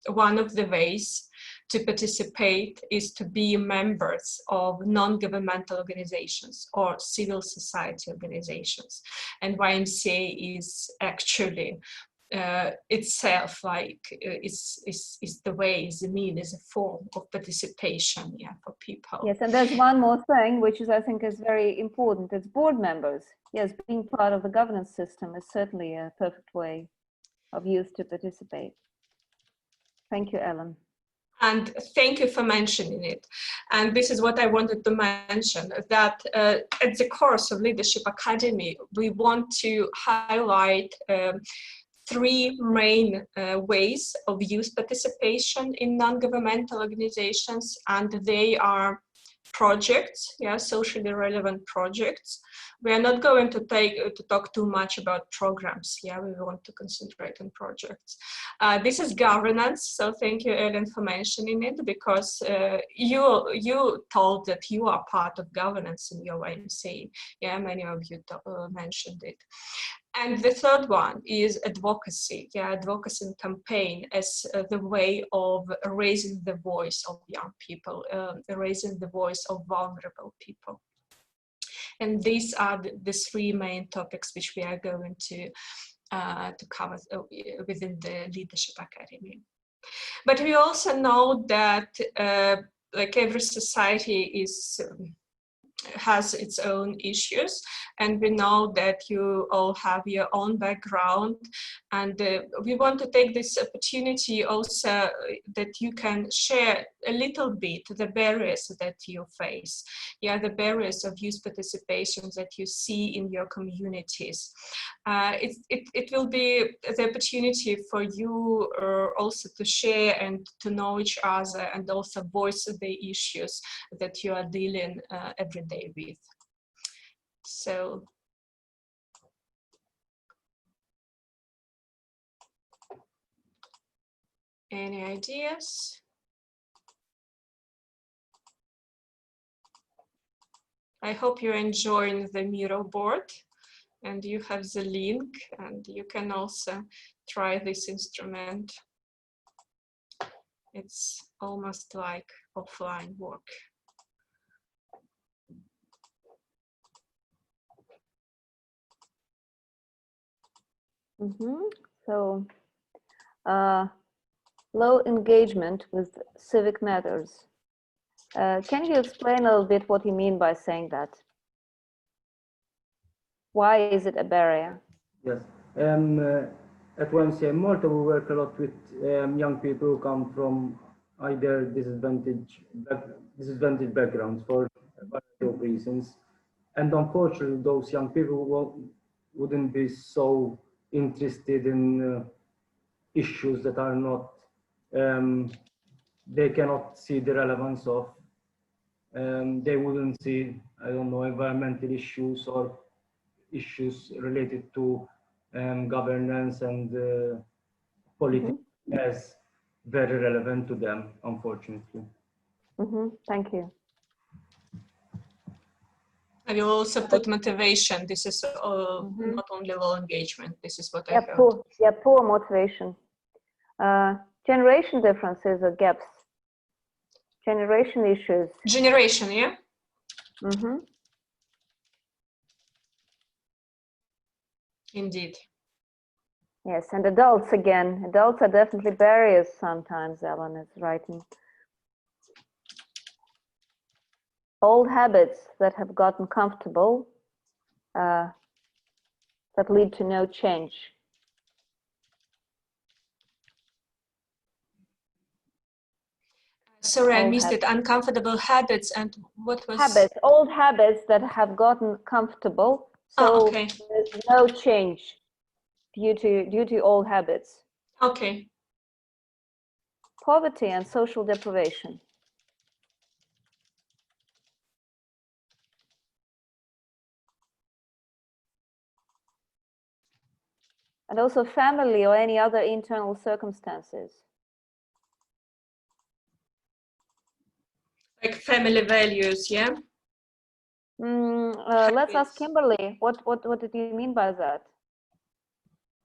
one of the ways to participate is to be members of non-governmental organizations or civil society organizations. And YMCA is actually itself like is the way, is the mean, is a form of participation, yeah, for people. Yes, and there's one more thing which is, I think, is very important. It's board members. Yes, being part of the governance system is certainly a perfect way of youth to participate. Thank you, Ellen. And thank you for mentioning it. And this is what I wanted to mention, that at the course of Leadership Academy, we want to highlight three main ways of youth participation in non-governmental organizations, and they are projects, yeah, socially relevant projects. We are not going to talk too much about programs. Yeah, we want to concentrate on projects. This is governance. So thank you, Ellen, for mentioning it, because you told that you are part of governance in your YMCA. Yeah, many of you mentioned it. And the third one is advocacy. Yeah, advocacy and campaign as the way of raising the voice of young people, raising the voice of vulnerable people. And these are the three main topics which we are going to cover within the Leadership Academy. But we also know that like every society has its own issues, and we know that you all have your own background, and we want to take this opportunity also that you can share a little bit the barriers that you face, yeah, the barriers of youth participation that you see in your communities. It will be the opportunity for you also to share and to know each other, and also voice the issues that you are dealing every day with. So any ideas? I hope you're enjoying the Miro board and you have the link, and you can also try this instrument. It's almost like offline work. So, low engagement with civic matters. Can you explain a little bit what you mean by saying that? Why is it a barrier? Yes. At YMCA Malta, we work a lot with young people who come from either disadvantaged backgrounds for a variety of reasons. And unfortunately, those young people wouldn't be so interested in issues that are not, they cannot see the relevance of. They wouldn't see, I don't know, environmental issues or issues related to governance and politics as very relevant to them, unfortunately. Thank you. I will also put motivation. This is not only low engagement. This is what I heard. Poor motivation. Generation differences or gaps. Generation issues. Generation, yeah? Indeed. Yes, and adults again. Adults are definitely barriers sometimes, Ellen is writing. Old habits that have gotten comfortable, that lead to no change. Sorry, I missed it. Uncomfortable habits, and what was... Habits, old habits that have gotten comfortable, so there's no change due to old habits. Okay. Poverty and social deprivation. And also family or any other internal circumstances. Like family values, yeah? Let's ask Kimberly, what did you mean by that?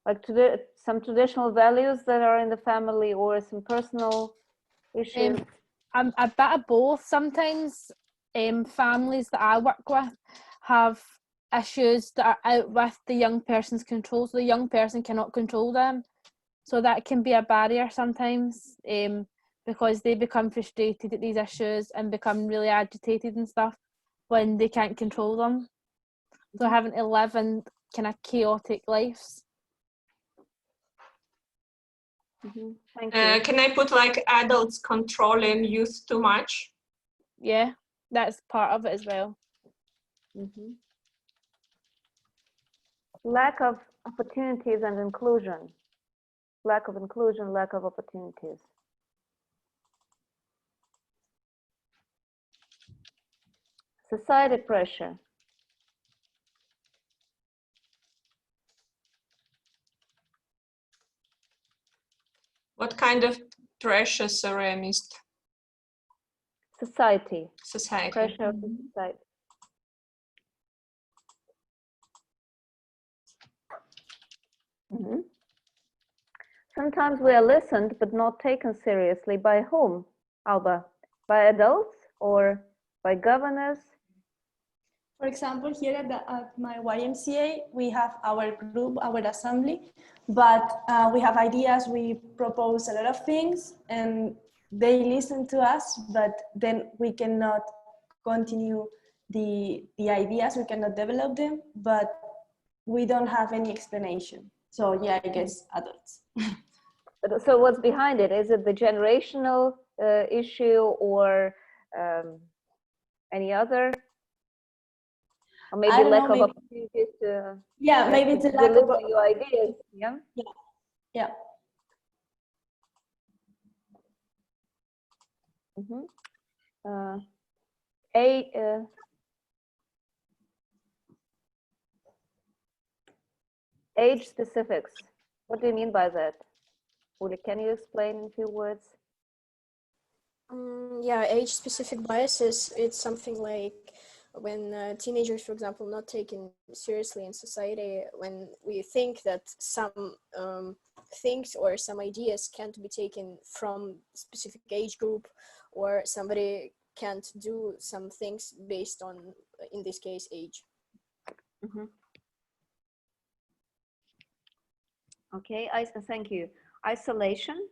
Like some traditional values that are in the family, or some personal issues? A bit of both. Sometimes families that I work with have issues that are out with the young person's control, so the young person cannot control them. So that can be a barrier sometimes, because they become frustrated at these issues and become really agitated and stuff when they can't control them. So having to live in kind of chaotic lives. Thank you. Can I put like adults controlling youth too much? Yeah, that's part of it as well. Lack of opportunities and inclusion. lack of inclusion, lack of opportunities. Society pressure. What kind of pressure, sorry, I missed? Society. Society. Pressure of the society. Mm-hmm. Sometimes we are listened but not taken seriously. By whom, Alba? By adults or by governors? For example, here at my YMCA, we have our group, our assembly, but we have ideas, we propose a lot of things, and they listen to us, but then we cannot continue the ideas, we cannot develop them, but we don't have any explanation. So yeah, I guess adults. So what's behind it? Is it the generational issue or any other? Or maybe lack of opportunities to, yeah, maybe it's a lack deliver of your ideas. Yeah. Yeah. Mm-hmm. Age specifics. What do you mean by that? Uli, can you explain in a few words? Yeah, age-specific biases, it's something like when teenagers, for example, not taken seriously in society, when we think that some things or some ideas can't be taken from specific age group, or somebody can't do some things based on, in this case, age. Mm-hmm. Okay, thank you. Isolation.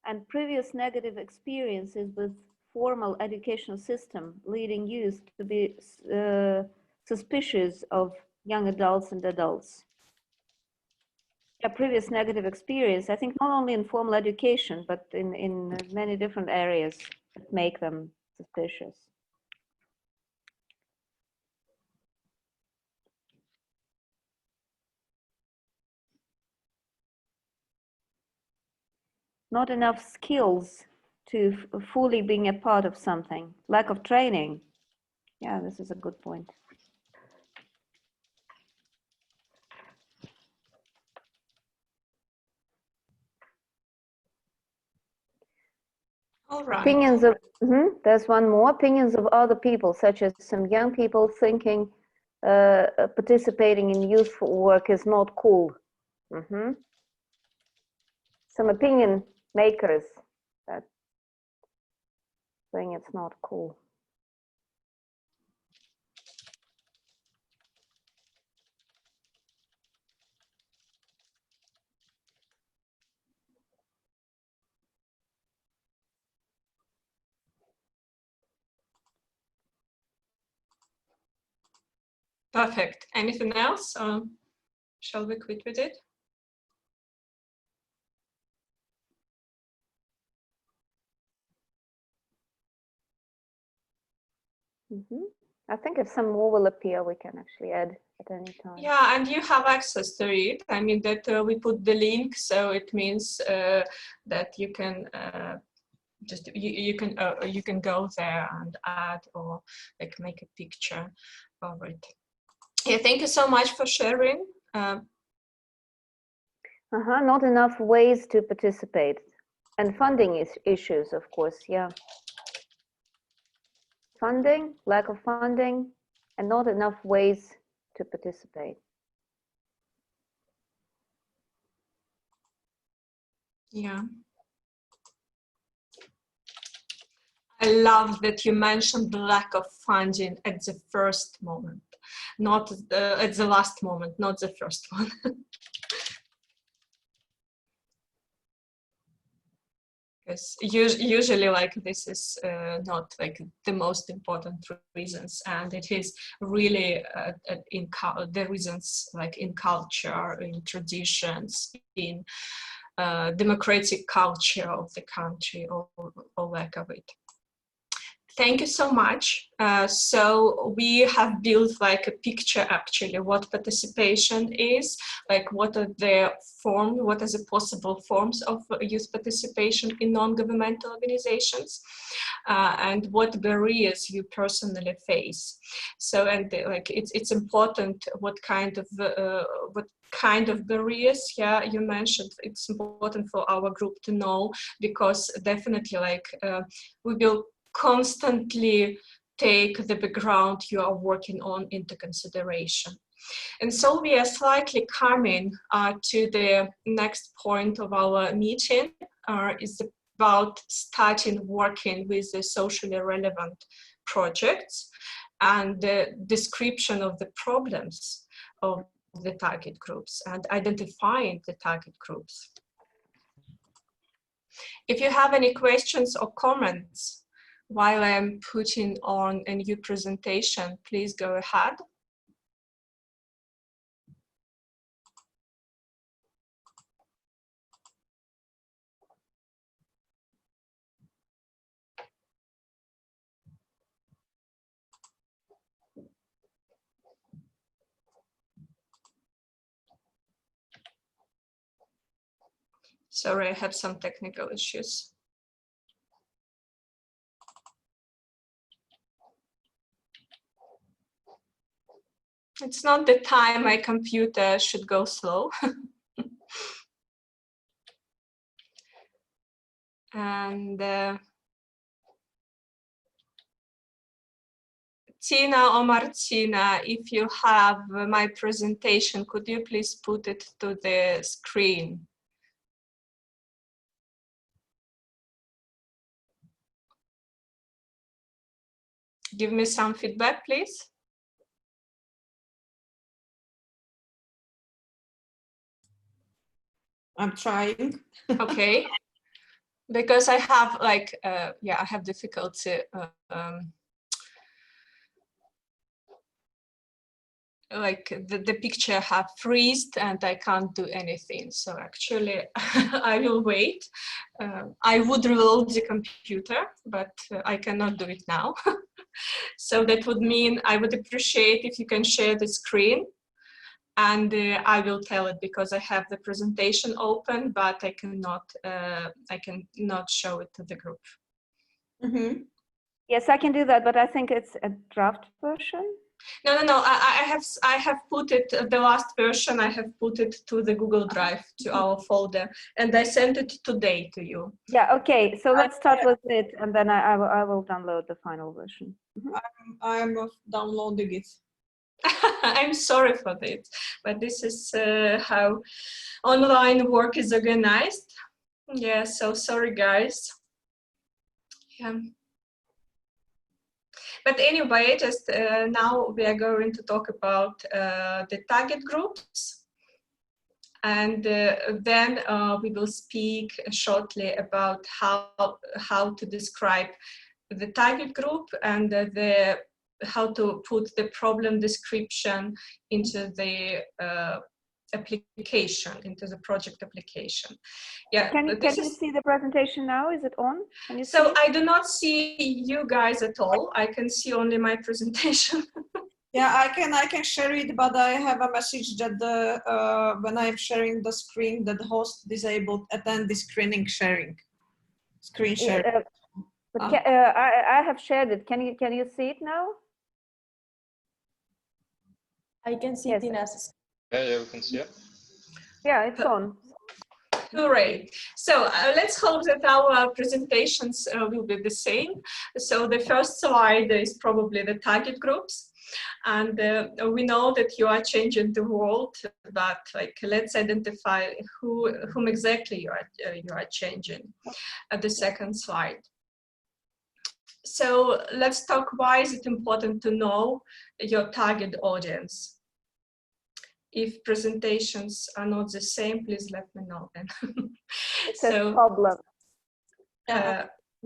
And previous negative experiences with formal educational system leading youth to be suspicious of young adults and adults. A previous negative experience, I think not only in formal education, but in many different areas that make them suspicious. Not enough skills to fully being a part of something. Lack of training. Yeah, this is a good point. All right. Opinions of, there's one more. Opinions of other people, such as some young people thinking participating in youthful work is not cool. Some opinion makers that saying it's not cool. Perfect. Anything else? Shall we quit with it? I think if some more will appear, we can actually add at any time. Yeah, and you have access to it. I mean that we put the link, so it means that you can just you can go there and add or like make a picture of it. Yeah, thank you so much for sharing. Not enough ways to participate, and funding issues, of course. Yeah. Funding, lack of funding, and not enough ways to participate. Yeah. I love that you mentioned the lack of funding at the first moment, not at the last moment, not the first one. Because usually like this is not like the most important reasons, and it is really the reasons like in culture, in traditions, in democratic culture of the country, or lack of it. Thank you so much. So we have built like a picture actually what participation is, like what are the forms, what are the possible forms of youth participation in non-governmental organizations, and what barriers you personally face. So, and like it's important what kind of barriers, yeah, you mentioned. It's important for our group to know, because definitely like we will constantly take the background you are working on into consideration. And so we are slightly coming to the next point of our meeting, is about starting working with the socially relevant projects and the description of the problems of the target groups and identifying the target groups. If you have any questions or comments while I'm putting on a new presentation, please go ahead. Sorry, I have some technical issues. It's not the time my computer should go slow. And Tina or Martina, if you have my presentation, could you please put it to the screen? Give me some feedback, please. I'm trying. Okay. Because I have like, yeah, I have difficulty like the picture have freezed and I can't do anything. So actually I will wait. I would reload the computer, but I cannot do it now. So that would mean I would appreciate if you can share the screen, and I will tell it because I have the presentation open, but I cannot show it to the group. Mm-hmm. Yes, I can do that, but I think it's a draft version. No. I have put it, the last version, I have put it to the Google Drive, to our folder, and I sent it today to you. Yeah, okay, so let's start with it, and then I will download the final version. Mm-hmm. I'm downloading it. I'm sorry for this, but this is how online work is organized. Yeah, so sorry guys. Yeah. But anyway, just now we are going to talk about the target groups, and then we will speak shortly about how to describe the target group and how to put the problem description into the application, into the project application. Yeah. Can you see the presentation now? Is it on? Can you so see? I do not see you guys at all. I can see only my presentation. Yeah, I can share it, but I have a message that when I'm sharing the screen, that the host disabled attend the screen sharing. But I have shared it. Can you see it now? I can see yes. Tina's. Yeah, we can see it. Yeah, it's on. Hooray. So let's hope that our presentations will be the same. So the first slide is probably the target groups. And we know that you are changing the world, but like let's identify whom exactly you are changing at the second slide. So let's talk, why is it important to know your target audience? If presentations are not the same, please let me know then. It's a problem.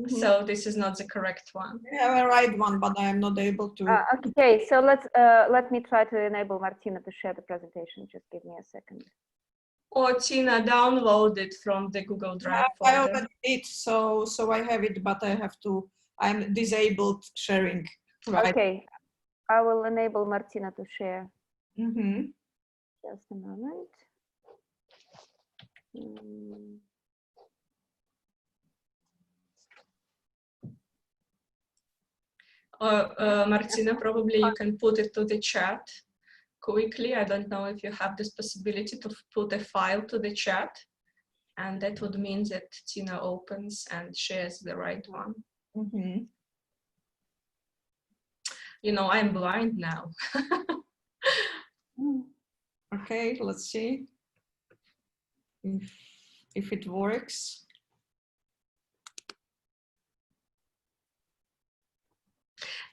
So this is not the correct one. I have a right one, but I am not able to. Okay, so let me try to enable Martina to share the presentation. Just give me a second. Or Tina, download it from the Google Drive folder. I already did, so I have it, but I have to I'm disabled sharing. Right. Okay, I will enable Martina to share. Mm-hmm. Just a moment. Martina, probably you can put it to the chat quickly. I don't know if you have this possibility to put a file to the chat, and that would mean that Tina opens and shares the right one. Mm-hmm. You know, I'm blind now. Okay, let's see if it works.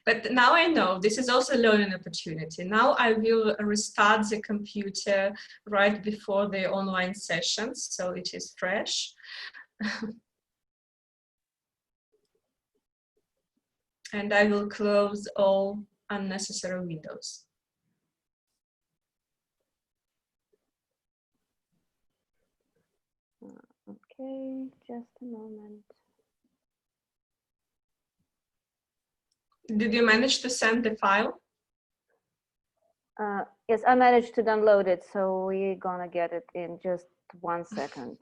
But now I know this is also a learning opportunity. Now I will restart the computer right before the online sessions, so it is fresh. And I will close all unnecessary windows. Okay, just a moment. Did you manage to send the file? Yes, I managed to download it, so we're gonna get it in just 1 second.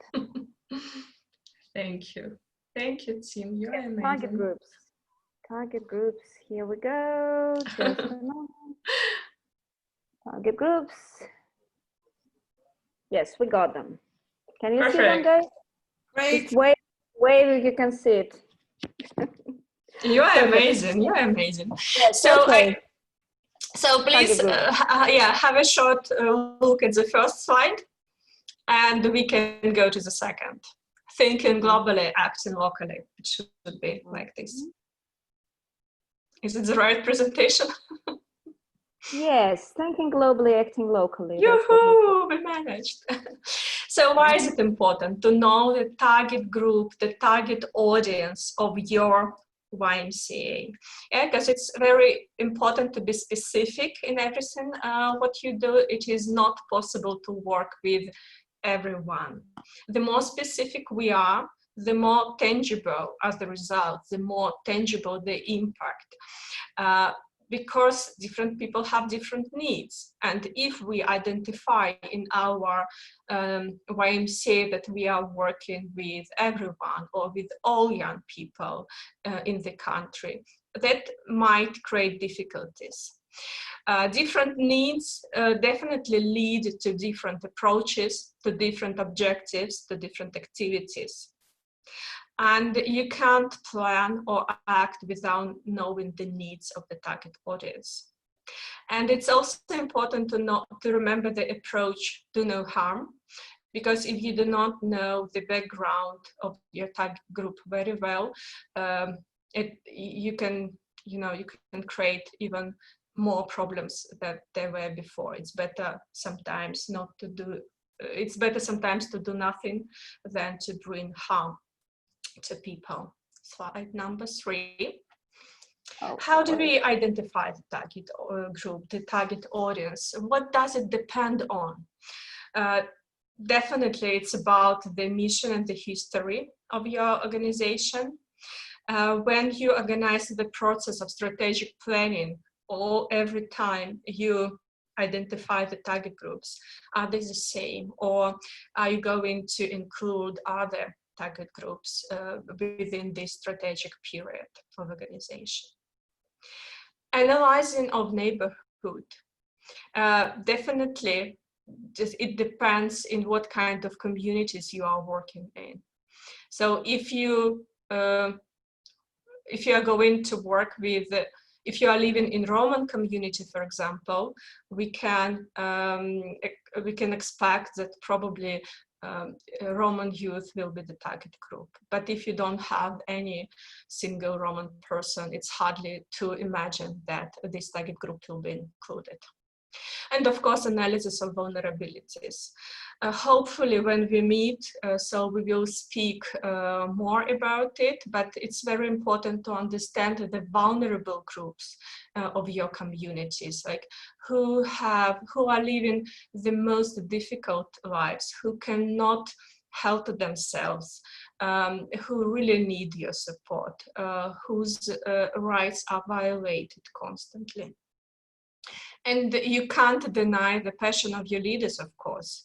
Thank you. Thank you, Tim. You're amazing. Target groups. Target groups. Here we go. Just a moment. Target groups. Yes, we got them. Can you see them, guys? Great. Just wave if you can see it. You are amazing. You are amazing. Yes, so okay. So please, yeah, have a short look at the first slide, and we can go to the second. Thinking globally, acting locally. It should be like this. Is it the right presentation? Yes, thinking globally, acting locally. Yoo-hoo, we managed. So why is it important to know the target group, the target audience of your YMCA? Yeah, because it's very important to be specific in everything what you do. It is not possible to work with everyone. The more specific we are, the more tangible as the result, the more tangible the impact. Because different people have different needs. And if we identify in our YMCA that we are working with everyone or with all young people in the country, that might create difficulties. Different needs definitely lead to different approaches, to different objectives, to different activities. And you can't plan or act without knowing the needs of the target audience. And it's also important to remember the approach, do no harm, because if you do not know the background of your target group very well, you can create even more problems than there were before. It's better sometimes not to do. It's better sometimes to do nothing than to bring harm to people. Slide number 3. How do we identify the target group, the target audience? What does it depend on? Definitely it's about the mission and the history of your organization. When you organize the process of strategic planning, or every time you identify the target groups, are they the same, or are you going to include other target groups within this strategic period of organization? Analyzing of neighborhood. Definitely, it depends in what kind of communities you are working in. So if you are going to work with, if you are living in Roman community, for example, we can expect that probably Roman youth will be the target group. But if you don't have any single Roman person, it's hardly to imagine that this target group will be included. And of course, analysis of vulnerabilities. Hopefully when we meet, so we will speak more about it, but it's very important to understand the vulnerable groups of your communities, like who are living the most difficult lives, who cannot help themselves, who really need your support, whose rights are violated constantly. And you can't deny the passion of your leaders, of course,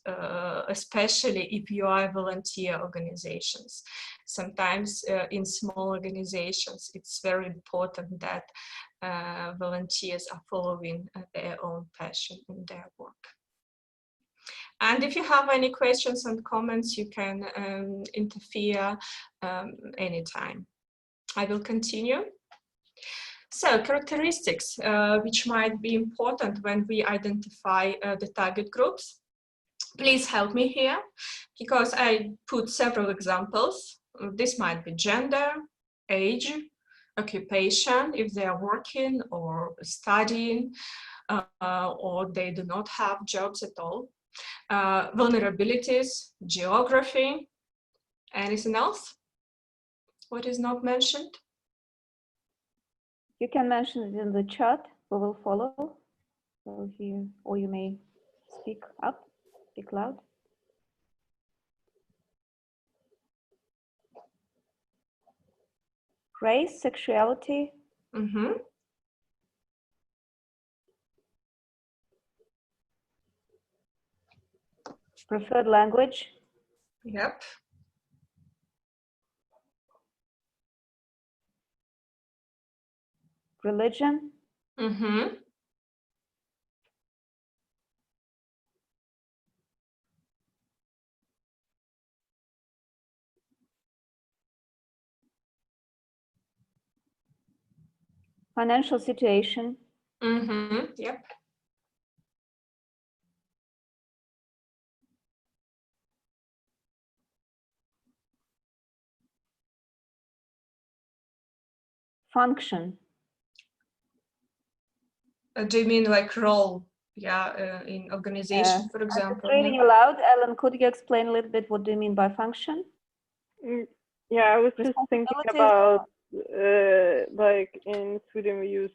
especially if you are volunteer organizations. Sometimes in small organizations, it's very important that volunteers are following their own passion in their work. And if you have any questions and comments, you can interfere anytime. I will continue. So characteristics which might be important when we identify the target groups. Please help me here, because I put several examples. This might be gender, age, occupation, if they are working or studying, or they do not have jobs at all. Vulnerabilities, geography, anything else? What is not mentioned? You can mention it in the chat, we will follow. So here, or you may speak up, speak loud. Race, sexuality. Mm-hmm. Preferred language. Yep. Religion. Mm-hmm. Financial situation. Mm-hmm. Yep. Function. Do you mean like role? Yeah, in organization, for example. I'm reading aloud. Ellen, could you explain a little bit what do you mean by function? Yeah, I was just thinking about like in Sweden we use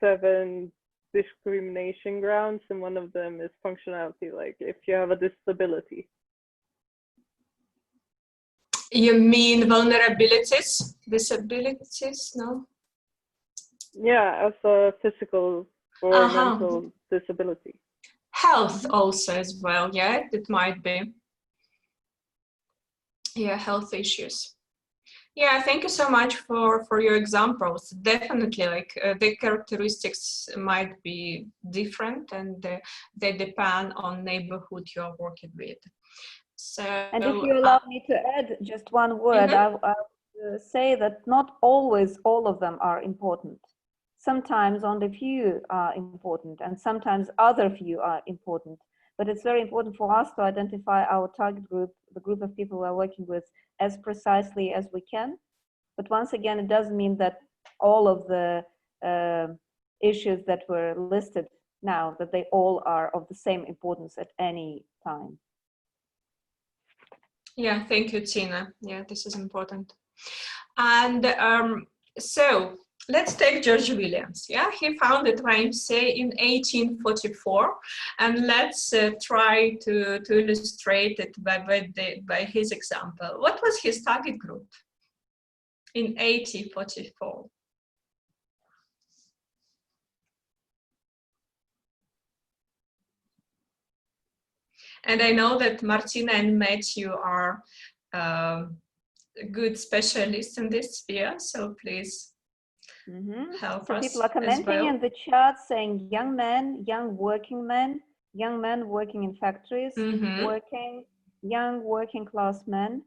7 discrimination grounds, and one of them is functionality, like if you have a disability. You mean vulnerabilities, disabilities? No. Yeah, as a physical or mental disability. Health also as well, yeah, it might be. Yeah, health issues. Yeah, thank you so much for your examples. Definitely, like the characteristics might be different, and they depend on neighborhood you are working with. So, and if you allow me to add just one word, I would say that not always all of them are important. Sometimes only few are important, and sometimes other few are important. But it's very important for us to identify our target group, the group of people we're working with, as precisely as we can. But once again, it doesn't mean that all of the issues that were listed now, that they all are of the same importance at any time. Yeah, thank you, Tina. Yeah, this is important. And so let's take George Williams. Yeah, he founded YMCA in 1844, and let's try to illustrate it by his example. What was his target group in 1844? And I know that Martina and Matthew are good specialists in this sphere, so please help us. People are commenting in the chat saying young men, young men working in factories, working, young working class men.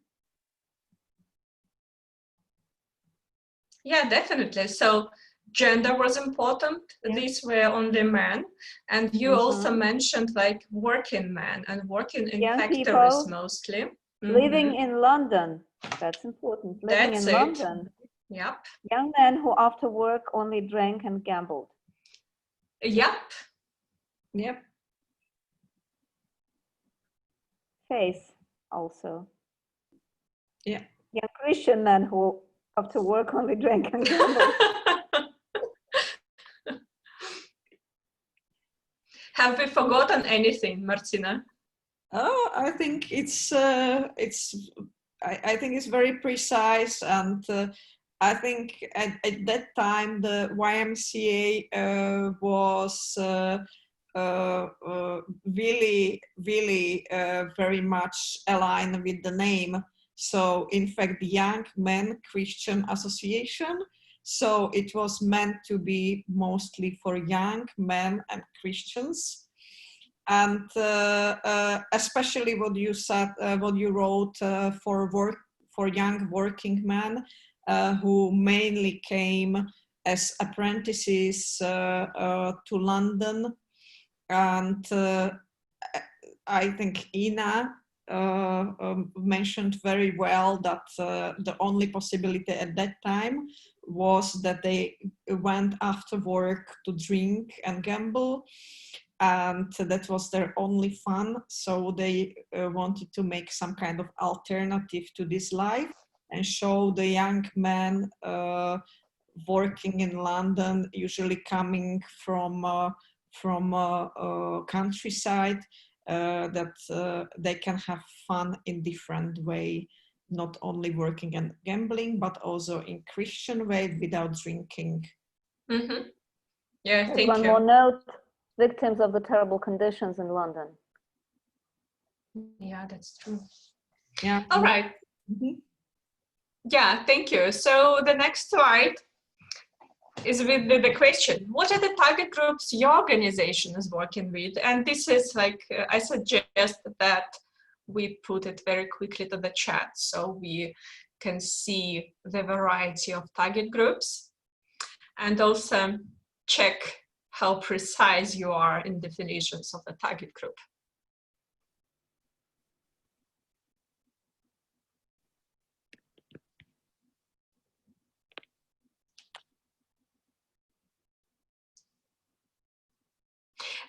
Yeah, definitely. So gender was important. Yeah. These were only men. And you also mentioned like working men and working in young factories people mostly. Living in London. That's important. Living in London. Yep. Young men who after work only drank and gambled. Yep. Yep. Faith also. Yeah. Young Christian men who after work only drank and gambled. Have we forgotten anything, Martina? Oh, I think it's I think it's very precise, and I think at that time the YMCA was really very much aligned with the name. So in fact, the Young Men Christian Association. So it was meant to be mostly for young men and Christians. And especially what you said, what you wrote for young working men who mainly came as apprentices to London. And I think Ina mentioned very well that the only possibility at that time was that they went after work to drink and gamble, and that was their only fun. So they wanted to make some kind of alternative to this life and show the young men working in London, usually coming from countryside, that they can have fun in different way, not only working and gambling, but also in Christian way without drinking. Mm-hmm. Yeah, There's thank one you. more note: victims of the terrible conditions in London. Yeah, that's true. Yeah. All right. Mm-hmm. Yeah, thank you. So the next slide is with the question, what are the target groups your organization is working with? And this is like, I suggest that we put it very quickly to the chat so we can see the variety of target groups, and also check how precise you are in definitions of a target group.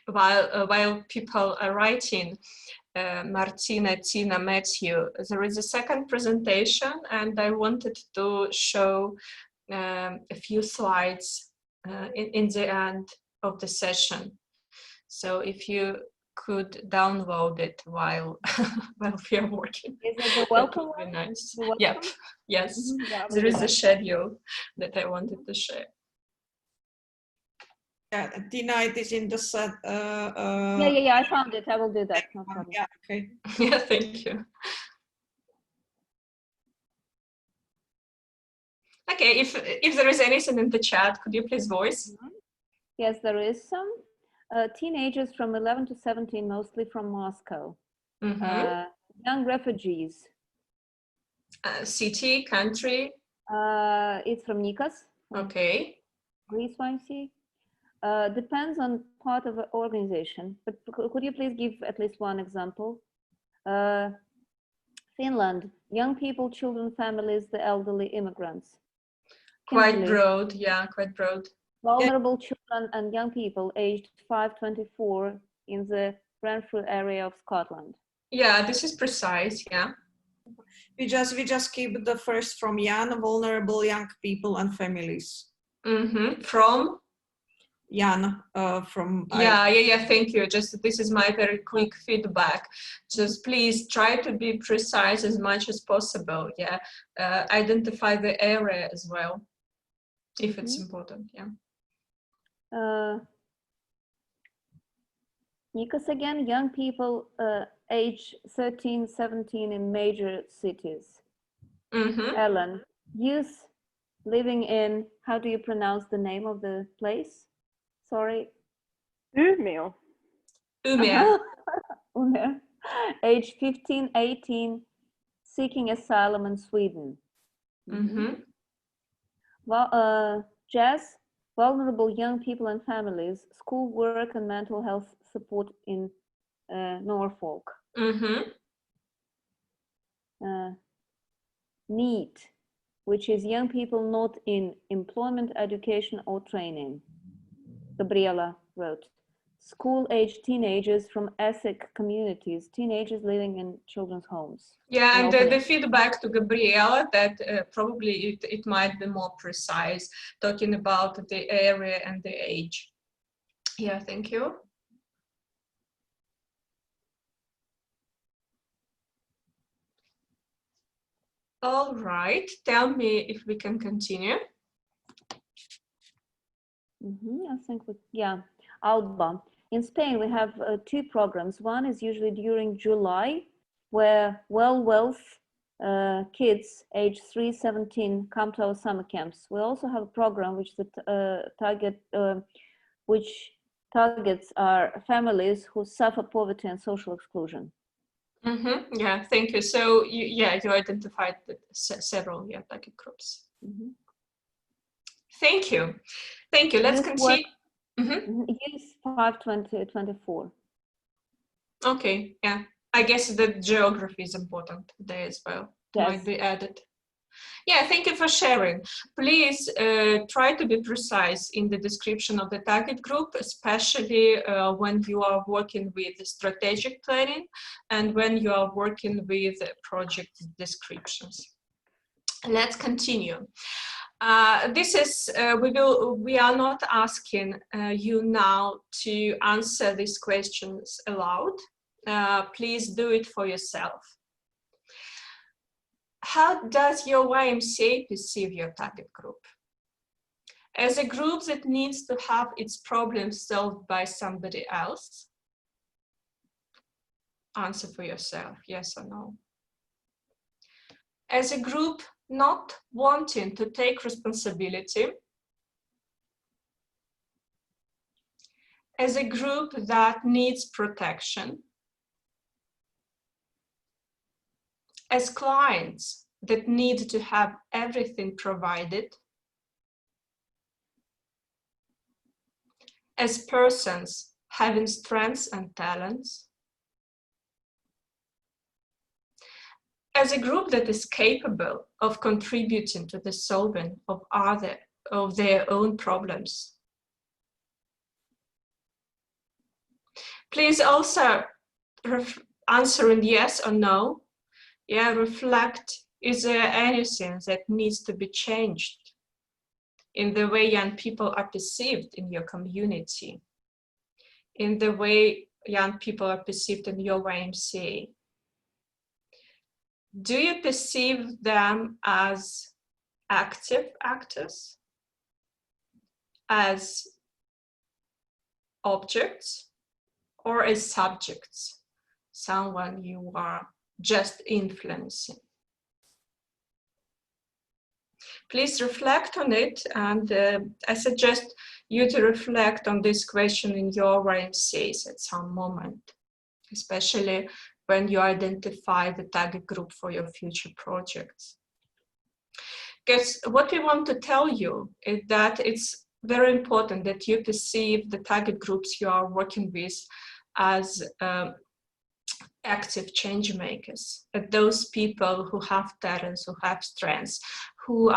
While people are writing, Martina, Tina, Matthew, there is a second presentation, and I wanted to show a few slides in the end of the session. So if you could download it while while we are working, Is it the welcome that would be nice. The welcome? Yep, yes, Yeah, there we'll is do a that. schedule that I wanted to share. Yeah, Tina, it is in the set. Yeah, I found it. I will do that. No problem. Yeah, okay. Yeah, thank you. Okay, if there is anything in the chat, could you please voice? Yes, there is some. Teenagers from 11 to 17, mostly from Moscow. Mm-hmm. Young refugees. City, country? It's from Nikos. Okay. Greece, YMCA. Depends on part of the organization, but could you please give at least one example? Finland, young people, children, families, the elderly, immigrants. Quite Kimberly, broad, yeah, quite broad. vulnerable children and young people aged 5-24 in the Renfrew area of Scotland. Yeah, this is precise, yeah. We just keep the first from Jan, vulnerable young people and families. Mm-hmm. From? Jan, from... Yeah, thank you. Just this is my very quick feedback. Just please try to be precise as much as possible, yeah. Identify the area as well, if it's important, yeah. Nikos again, young people age 13, 17 in major cities. Mm-hmm. Ellen, youth living in, how do you pronounce the name of the place? Sorry. Umeå. Umeå. Umeå. Age 15, 18, seeking asylum in Sweden. Mm-hmm. Well, Jazz, vulnerable young people and families, school work and mental health support in Norfolk. Mm-hmm. NEET, which is young people not in employment, education, or training. Gabriela wrote, school-age teenagers from Essex communities, teenagers living in children's homes. Yeah, and the feedback to Gabriela that probably it might be more precise, talking about the area and the age. Yeah, thank you. All right, tell me if we can continue. I think Alba. In Spain, we have 2 programs. One is usually during July, where wealth kids age 3-17 come to our summer camps. We also have a program which targets our families who suffer poverty and social exclusion. Yeah, thank you. So you identified several target groups. Thank you. Thank you. Let's continue. Youth 5-20-24. Okay, yeah. I guess the geography is important there as well. Yes. Might be added. Yeah, thank you for sharing. Please try to be precise in the description of the target group, especially when you are working with strategic planning and when you are working with project descriptions. Let's continue. We are not asking you now to answer these questions aloud. Please do it for yourself. How does your YMCA perceive your target group? As a group that needs to have its problems solved by somebody else? Answer for yourself, yes or no. As a group not wanting to take responsibility? As a group that needs protection? As clients that need to have everything provided? As persons having strengths and talents? As a group that is capable of contributing to the solving of their own problems? Please also answer in yes or no. Yeah, reflect, is there anything that needs to be changed in the way young people are perceived in your community, in the way young people are perceived in your YMCA? Do you perceive them as active actors, as objects, or as subjects, someone you are just influencing? Please reflect on it, and I suggest you to reflect on this question in your YMCAs at some moment, especially when you identify the target group for your future projects. Because what we want to tell you is that it's very important that you perceive the target groups you are working with as active change makers, those people who have talents, who have strengths, who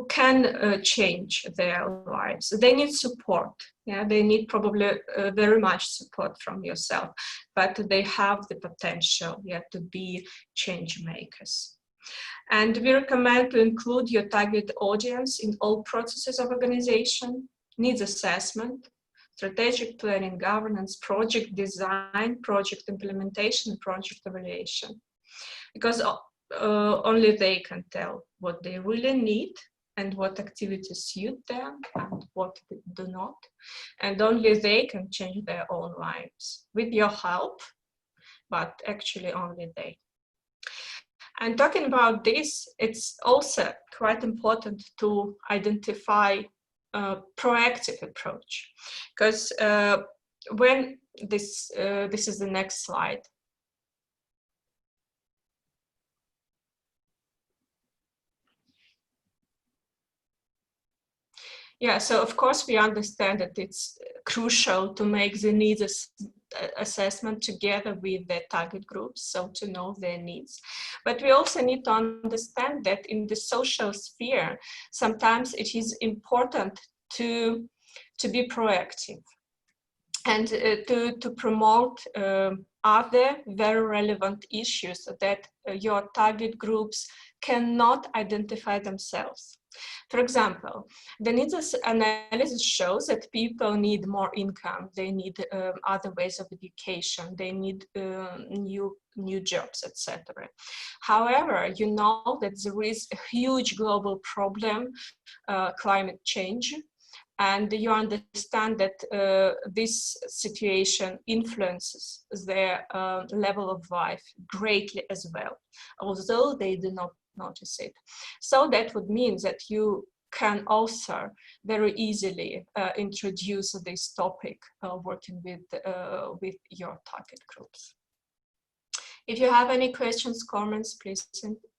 can change their lives. They need support. Yeah, they need probably very much support from yourself, but they have the potential, to be change makers. And we recommend to include your target audience in all processes of organization, needs assessment, strategic planning, governance, project design, project implementation, project evaluation. Because only they can tell what they really need and what activities suit them and what do not. And only they can change their own lives with your help, but actually only they. And talking about this, it's also quite important to identify a proactive approach, because when this is the next slide. Yeah, so of course we understand that it's crucial to make the needs assessment together with the target groups, so to know their needs. But we also need to understand that in the social sphere, sometimes it is important to be proactive. and to promote other very relevant issues that your target groups cannot identify themselves. For example, the needs analysis shows that people need more income, they need other ways of education, they need new jobs, etc. However, you know that there is a huge global problem, climate change, and you understand that this situation influences their level of life greatly as well, although they do not notice it. So that would mean that you can also very easily introduce this topic working with your target groups. If you have any questions, comments, please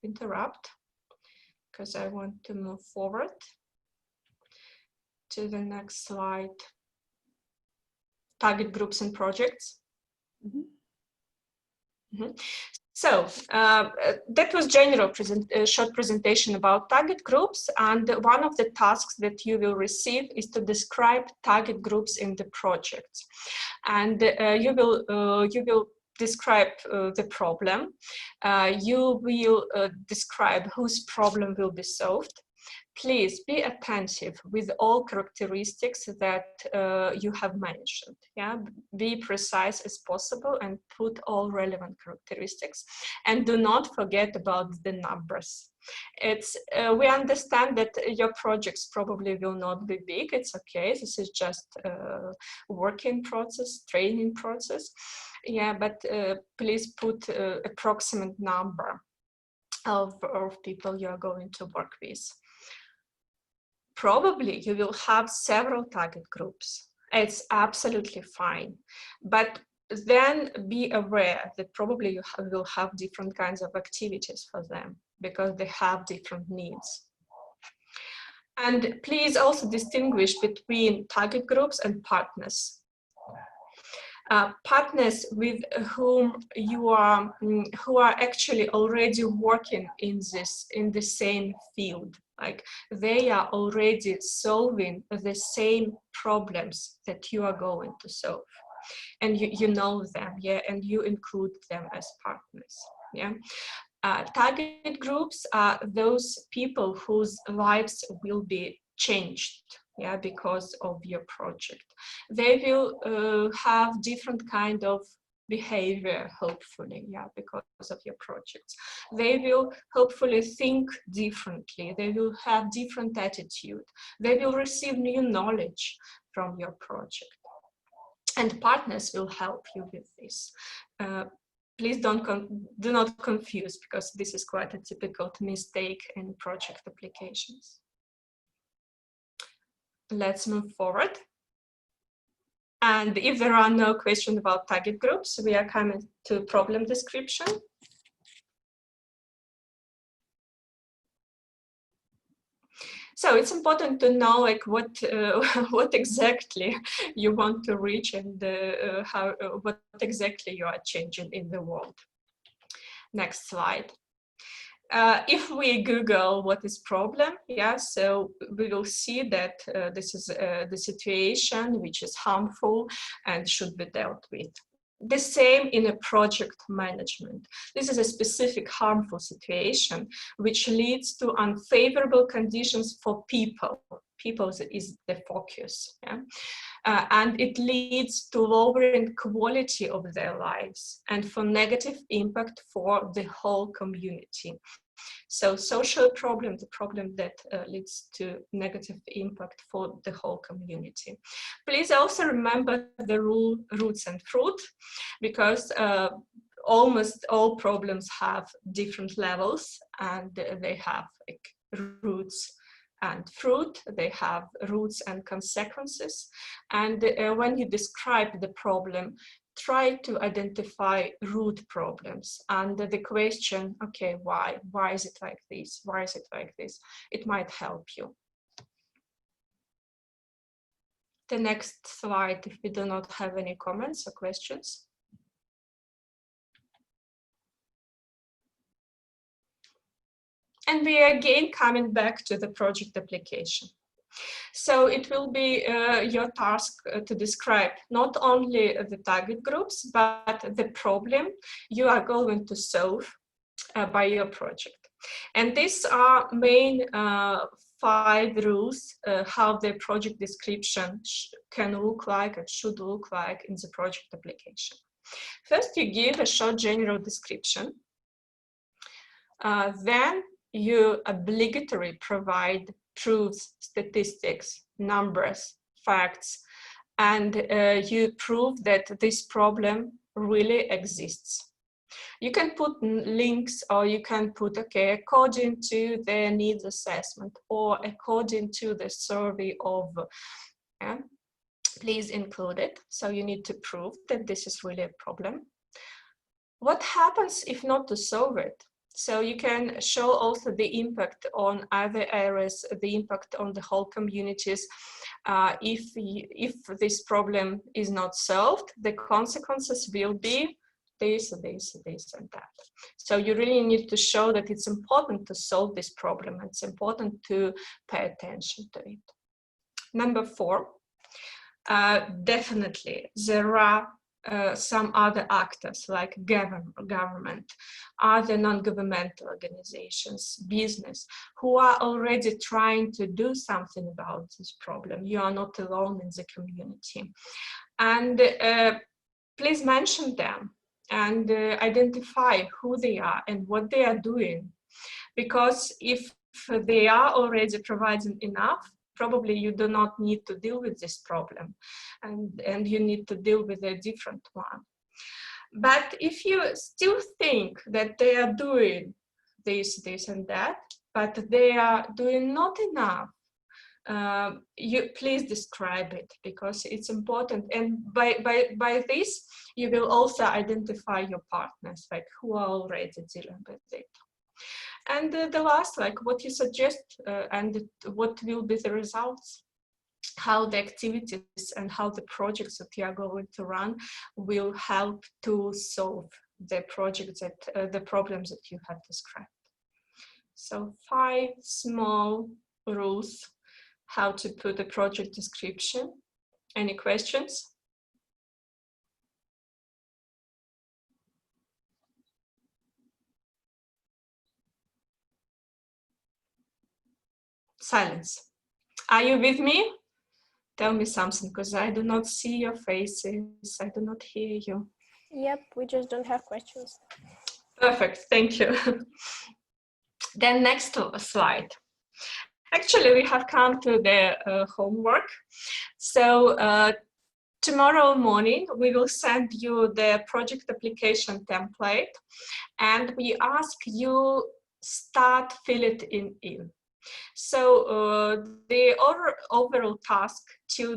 interrupt, because I want to move forward to the next slide. Target groups and projects. So that was general short presentation about target groups, and one of the tasks that you will receive is to describe target groups in the project, and you will describe the problem. You will describe whose problem will be solved. Please be attentive with all characteristics that you have mentioned. Yeah, be precise as possible and put all relevant characteristics, and do not forget about the numbers. It's we understand that your projects probably will not be big. It's okay. This is just a working process, training process. Yeah, but please put approximate number of people you are going to work with. Probably you will have several target groups. It's absolutely fine, but then be aware that probably you will have different kinds of activities for them because they have different needs. And please also distinguish between target groups and partners. Partners with whom you are, who are actually already working in the same field. Like they are already solving the same problems that you are going to solve, and you know them, yeah, and you include them as partners, yeah. Target groups are those people whose lives will be changed, yeah, because of your project. They will have different kind of behavior, hopefully, yeah, because of your projects. They will hopefully think differently. They will have different attitude. They will receive new knowledge from your project. And partners will help you with this. Please do not confuse, because this is quite a typical mistake in project applications. Let's move forward. And if there are no questions about target groups, we are coming to problem description. So it's important to know like what exactly you want to reach and what exactly you are changing in the world. Next slide. If we Google what is problem, yeah, so we will see that this is the situation which is harmful and should be dealt with. The same in a project management. This is a specific harmful situation which leads to unfavorable conditions for people. People is the focus, yeah? And it leads to lowering quality of their lives and for negative impact for the whole community. So social problem, the problem that leads to negative impact for the whole community. Please also remember the rule roots and fruit, because almost all problems have different levels, and they have like roots and fruit, they have roots and consequences. And when you describe the problem, try to identify root problems and the question, okay, why? Why is it like this? Why is it like this? It might help you. The next slide, if we do not have any comments or questions. And we are again coming back to the project application. So it will be your task to describe not only the target groups, but the problem you are going to solve by your project. And these are main 5 rules how the project description can look like and should look like in the project application. First, you give a short general description. Then you obligatory provide proofs, statistics, numbers, facts, and you prove that this problem really exists. You can put links, or you can put, okay, according to the needs assessment or according to the survey of, please include it. So you need to prove that this is really a problem. What happens if not to solve it? So you can show also the impact on other areas, the impact on the whole communities. If this problem is not solved, the consequences will be this, this, this, and that. So you really need to show that it's important to solve this problem. It's important to pay attention to it. Number 4, definitely there are some other actors like government, other non-governmental organizations, business, who are already trying to do something about this problem. You are not alone in the community. And please mention them and identify who they are and what they are doing. Because if they are already providing enough, probably you do not need to deal with this problem, and you need to deal with a different one. But if you still think that they are doing this, this, and that, but they are doing not enough, you please describe it, because it's important. And by this, you will also identify your partners, like who are already dealing with it. And the last, like what you suggest and what will be the results, how the activities and how the projects that you are going to run will help to solve the projects that the problems that you have described. So 5 small rules how to put a project description. Any questions? Silence. Are you with me? Tell me something, because I do not see your faces. I do not hear you. Yep, we just don't have questions. Perfect, thank you. Then next slide. Actually, we have come to the homework. So tomorrow morning, we will send you the project application template, and we ask you start fill it in. So the overall task till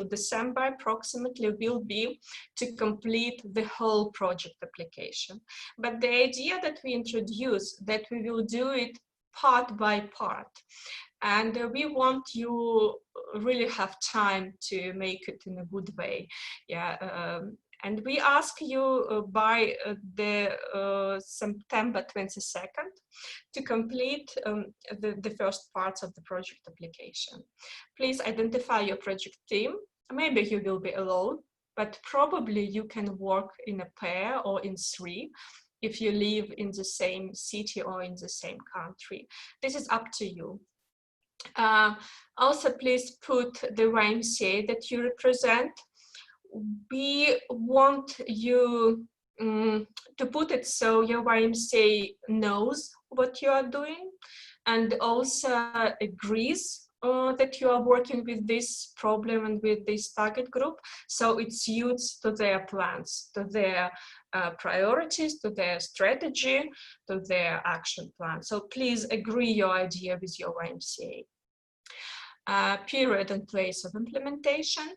December approximately will be to complete the whole project application. But the idea that we introduce, that we will do it part by part. And we want you really have time to make it in a good way. Yeah. And we ask you by the September 22nd to complete the first parts of the project application. Please identify your project team. Maybe you will be alone, but probably you can work in a pair or in 3 if you live in the same city or in the same country. This is up to you. Also, please put the YMCA that you represent. We want you to put it so your YMCA knows what you are doing and also agrees that you are working with this problem and with this target group, so it suits to their plans, to their priorities, to their strategy, to their action plan. So please agree your idea with your YMCA. Period and place of implementation.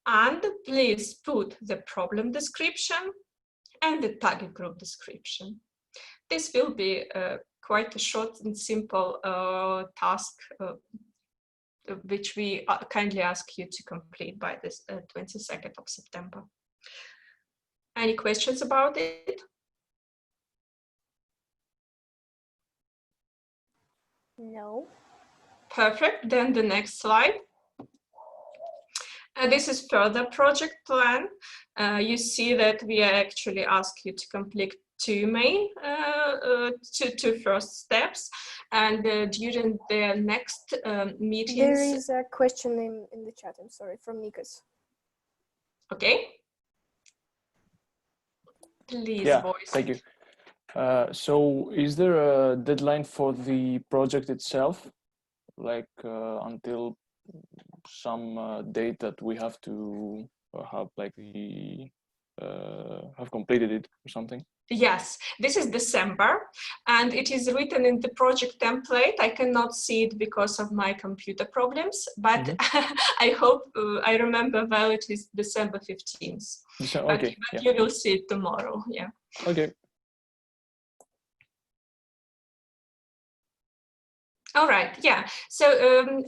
And please put the problem description and the target group description. This will be quite a short and simple task, which we kindly ask you to complete by this 22nd of September. Any questions about it? No. Perfect. Then the next slide. This is further project plan. You see that we actually ask you to complete two first steps, and during the next meetings. There is a question in the chat. I'm sorry, from Nikos. Okay. Please, Yeah, voice. thank you. So is there a deadline for the project itself, like until some date that we have to have like the have completed it or something? Yes, this is December, and it is written in the project template. I cannot see it because of my computer problems, but I hope I remember well it is December 15th. Okay, but you will see it tomorrow. Yeah. Okay. All right, yeah. So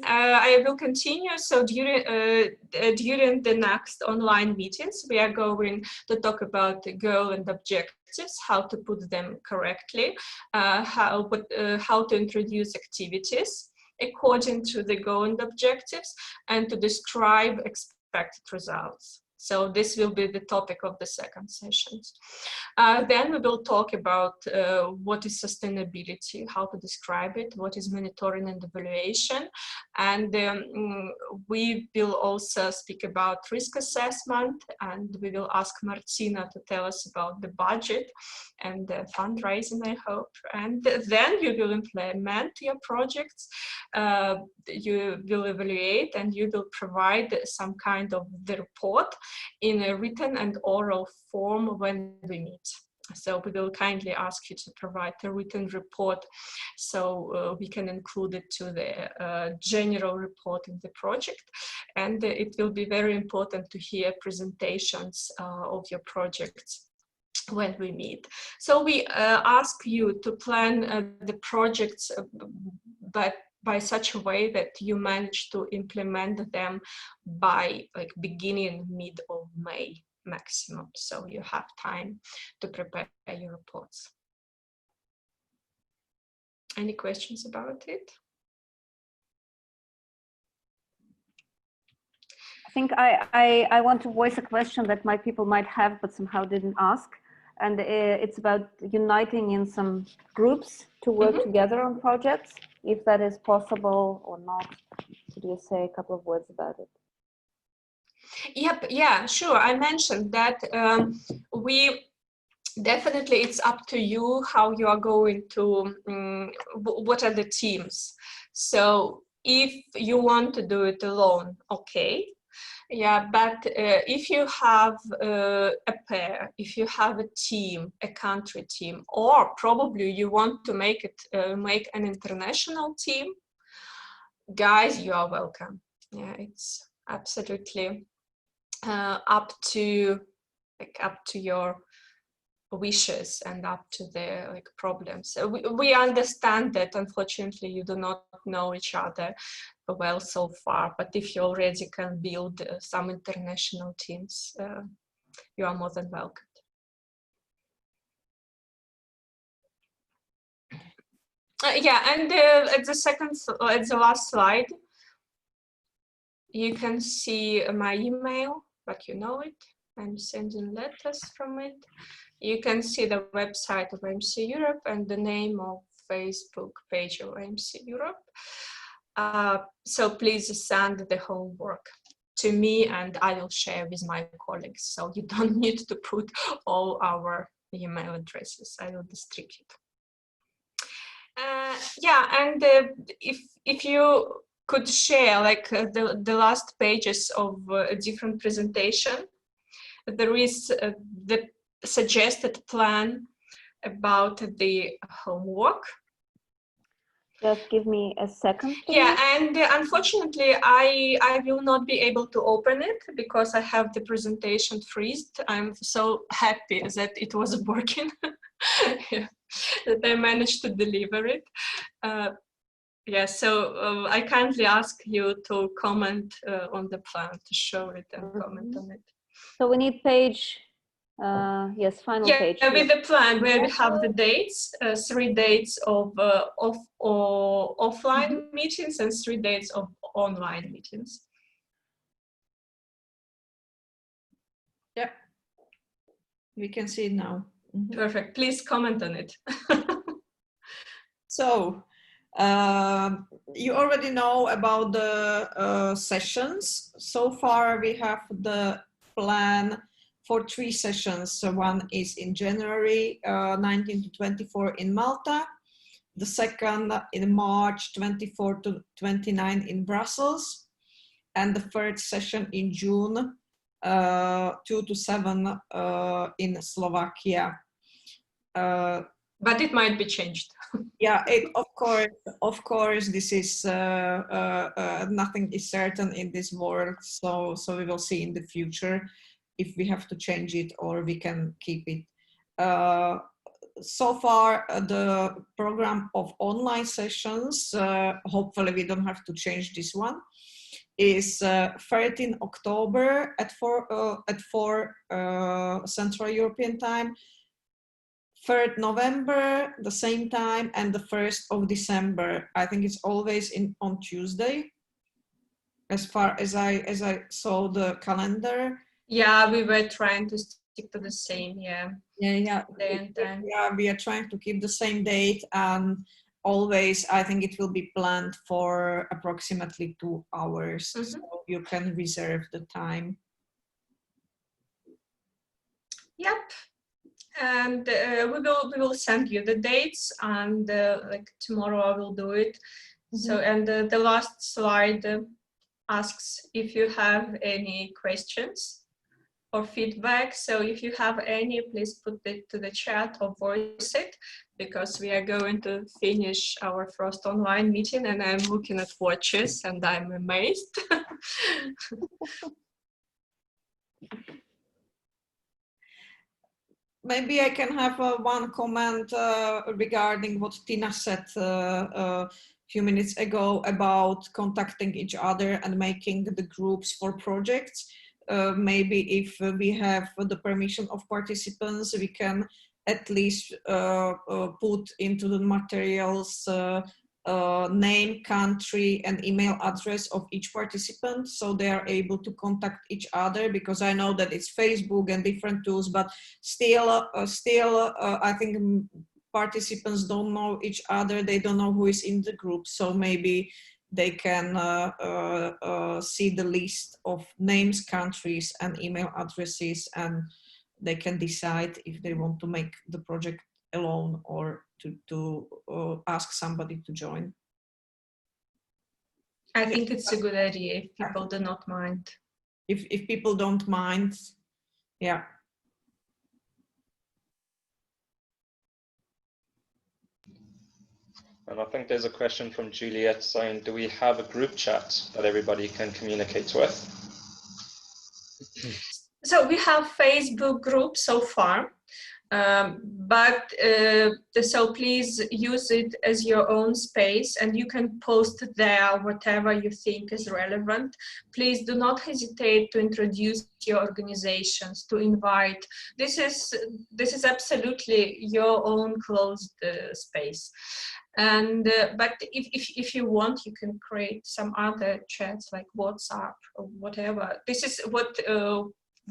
I will continue. So during the next online meetings, we are going to talk about the goal and objectives, how to put them correctly, how to introduce activities according to the goal and objectives, and to describe expected results. So this will be the topic of the second session. Then we will talk about what is sustainability, how to describe it, what is monitoring and evaluation. And we will also speak about risk assessment, and we will ask Martina to tell us about the budget and the fundraising, I hope. And then you will implement your projects, you will evaluate, and you will provide some kind of the report in a written and oral form when we meet. So we will kindly ask you to provide a written report so we can include it to the general report in the project. And it will be very important to hear presentations of your projects when we meet. So we ask you to plan the projects by such a way that you manage to implement them by like beginning mid of May maximum, so you have time to prepare your reports. Any questions about it? I think I want to voice a question that my people might have but somehow didn't ask, and it's about uniting in some groups to work together on projects, if that is possible or not. Could you say a couple of words about it? Yep, yeah, sure. I mentioned that we definitely, it's up to you how you are going to, what are the teams. So if you want to do it alone, okay. Yeah, but if you have a pair, if you have a team, a country team, or probably you want to make it, make an international team, guys, you are welcome. Yeah, it's absolutely up to your wishes and up to their like problems. We understand that unfortunately you do not know each other well so far, but if you already can build some international teams, you are more than welcome. Yeah, and at the last slide, you can see my email, but you know it. I'm sending letters from it. You can see the website of YMCA Europe and the name of Facebook page of YMCA Europe. So please send the homework to me and I will share with my colleagues. So you don't need to put all our email addresses. I will distribute it. Yeah, and if you could share like the last pages of a different presentation, there is the suggested plan about the homework. Just give me a second, please. Yeah, and unfortunately, I will not be able to open it because I have the presentation freezed. I'm so happy that it was working, yeah, that I managed to deliver it. Yeah, so I kindly ask you to comment on the plan, to show it and comment on it. So we need page Yes, final yeah, page. with the plan where we have the dates, 3 dates of offline meetings and 3 dates of online meetings. Yeah, we can see it now. Perfect. Please comment on it. So you already know about the sessions. So far we have the plan for 3 sessions. So one is in January 19 to 24 in Malta, the second in March 24 to 29 in Brussels, and the third session in June 2 to 7 in Slovakia. But it might be changed. Yeah, of course, this is nothing is certain in this world. So we will see in the future if we have to change it or we can keep it. So far, the program of online sessions, hopefully we don't have to change this one, is 13 October at 4 Central European Time, 3rd November, the same time, and the 1st of December. I think it's always on Tuesday, as far as I saw the calendar. Yeah, we were trying to stick to the same, yeah. Yeah. Day and time. Yeah, we are trying to keep the same date, and always I think it will be planned for approximately 2 hours, so you can reserve the time. Yep. And we will send you the dates, and like tomorrow I will do it. So, and the last slide asks if you have any questions or feedback. So if you have any, please put it to the chat or voice it, because we are going to finish our first online meeting, and I'm looking at watches and I'm amazed. Maybe I can have one comment regarding what Tina said a few minutes ago about contacting each other and making the groups for projects. Maybe if we have the permission of participants, we can at least put into the materials name, country, and email address of each participant, so they are able to contact each other, because I know that it's Facebook and different tools, but still I think participants don't know each other, they don't know who is in the group, so maybe they can see the list of names, countries, and email addresses, and they can decide if they want to make the project alone or to ask somebody to join. I think it's a good idea if people do not mind. If people don't mind, yeah. And I think there's a question from Juliet saying, do we have a group chat that everybody can communicate with? So we have Facebook group so far, so please use it as your own space, and you can post there whatever you think is relevant. Please do not hesitate to introduce your organizations, to invite. This is absolutely your own closed space. And but if you want, you can create some other chats like WhatsApp or whatever. This is what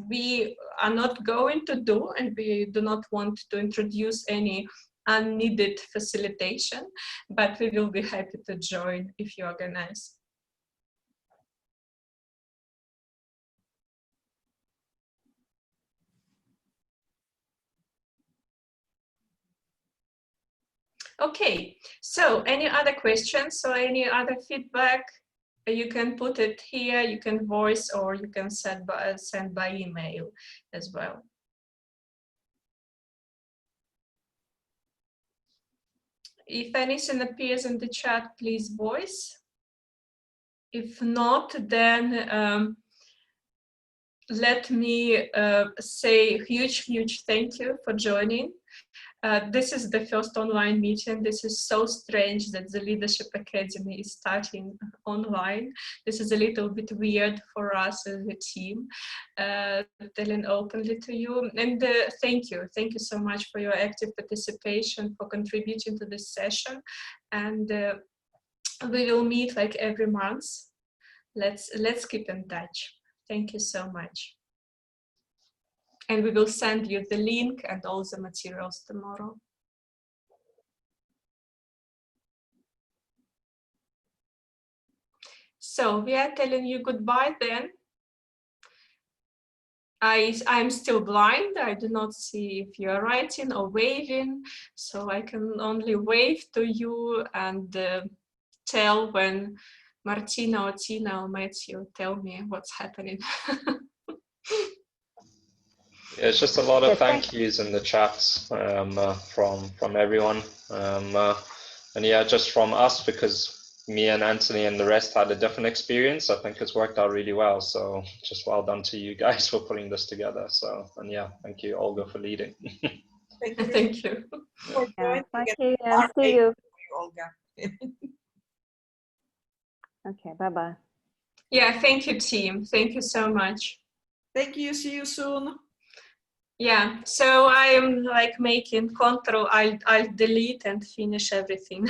we are not going to do, and we do not want to introduce any unneeded facilitation, but we will be happy to join if you organize. Okay, so any other questions or any other feedback? You can put it here, you can voice, or you can send by email as well. If anything appears in the chat, please voice. If not, then let me say huge thank you for joining. This is the first online meeting. This is so strange that the Leadership Academy is starting online. This is a little bit weird for us as a team, telling openly to you. And thank you so much for your active participation, for contributing to this session. And we will meet like every month. Let's keep in touch. Thank you so much. And we will send you the link and all the materials tomorrow. So we are telling you goodbye then. I'm still blind. I do not see if you are writing or waving. So I can only wave to you and tell when Martina or Tina or Matthew tell me what's happening. Yeah, it's just a lot of thank yous in the chats from everyone, and yeah, just from us, because me and Anthony and the rest had a different experience. I think it's worked out really well. So just well done to you guys for putting this together. So, and yeah, thank you, Olga, for leading. Thank you. Thank you, and see you. Olga. Okay, bye-bye. Yeah, thank you, team. Thank you so much. Thank you. See you soon. Yeah, so I am like making Control, I'll delete and finish everything.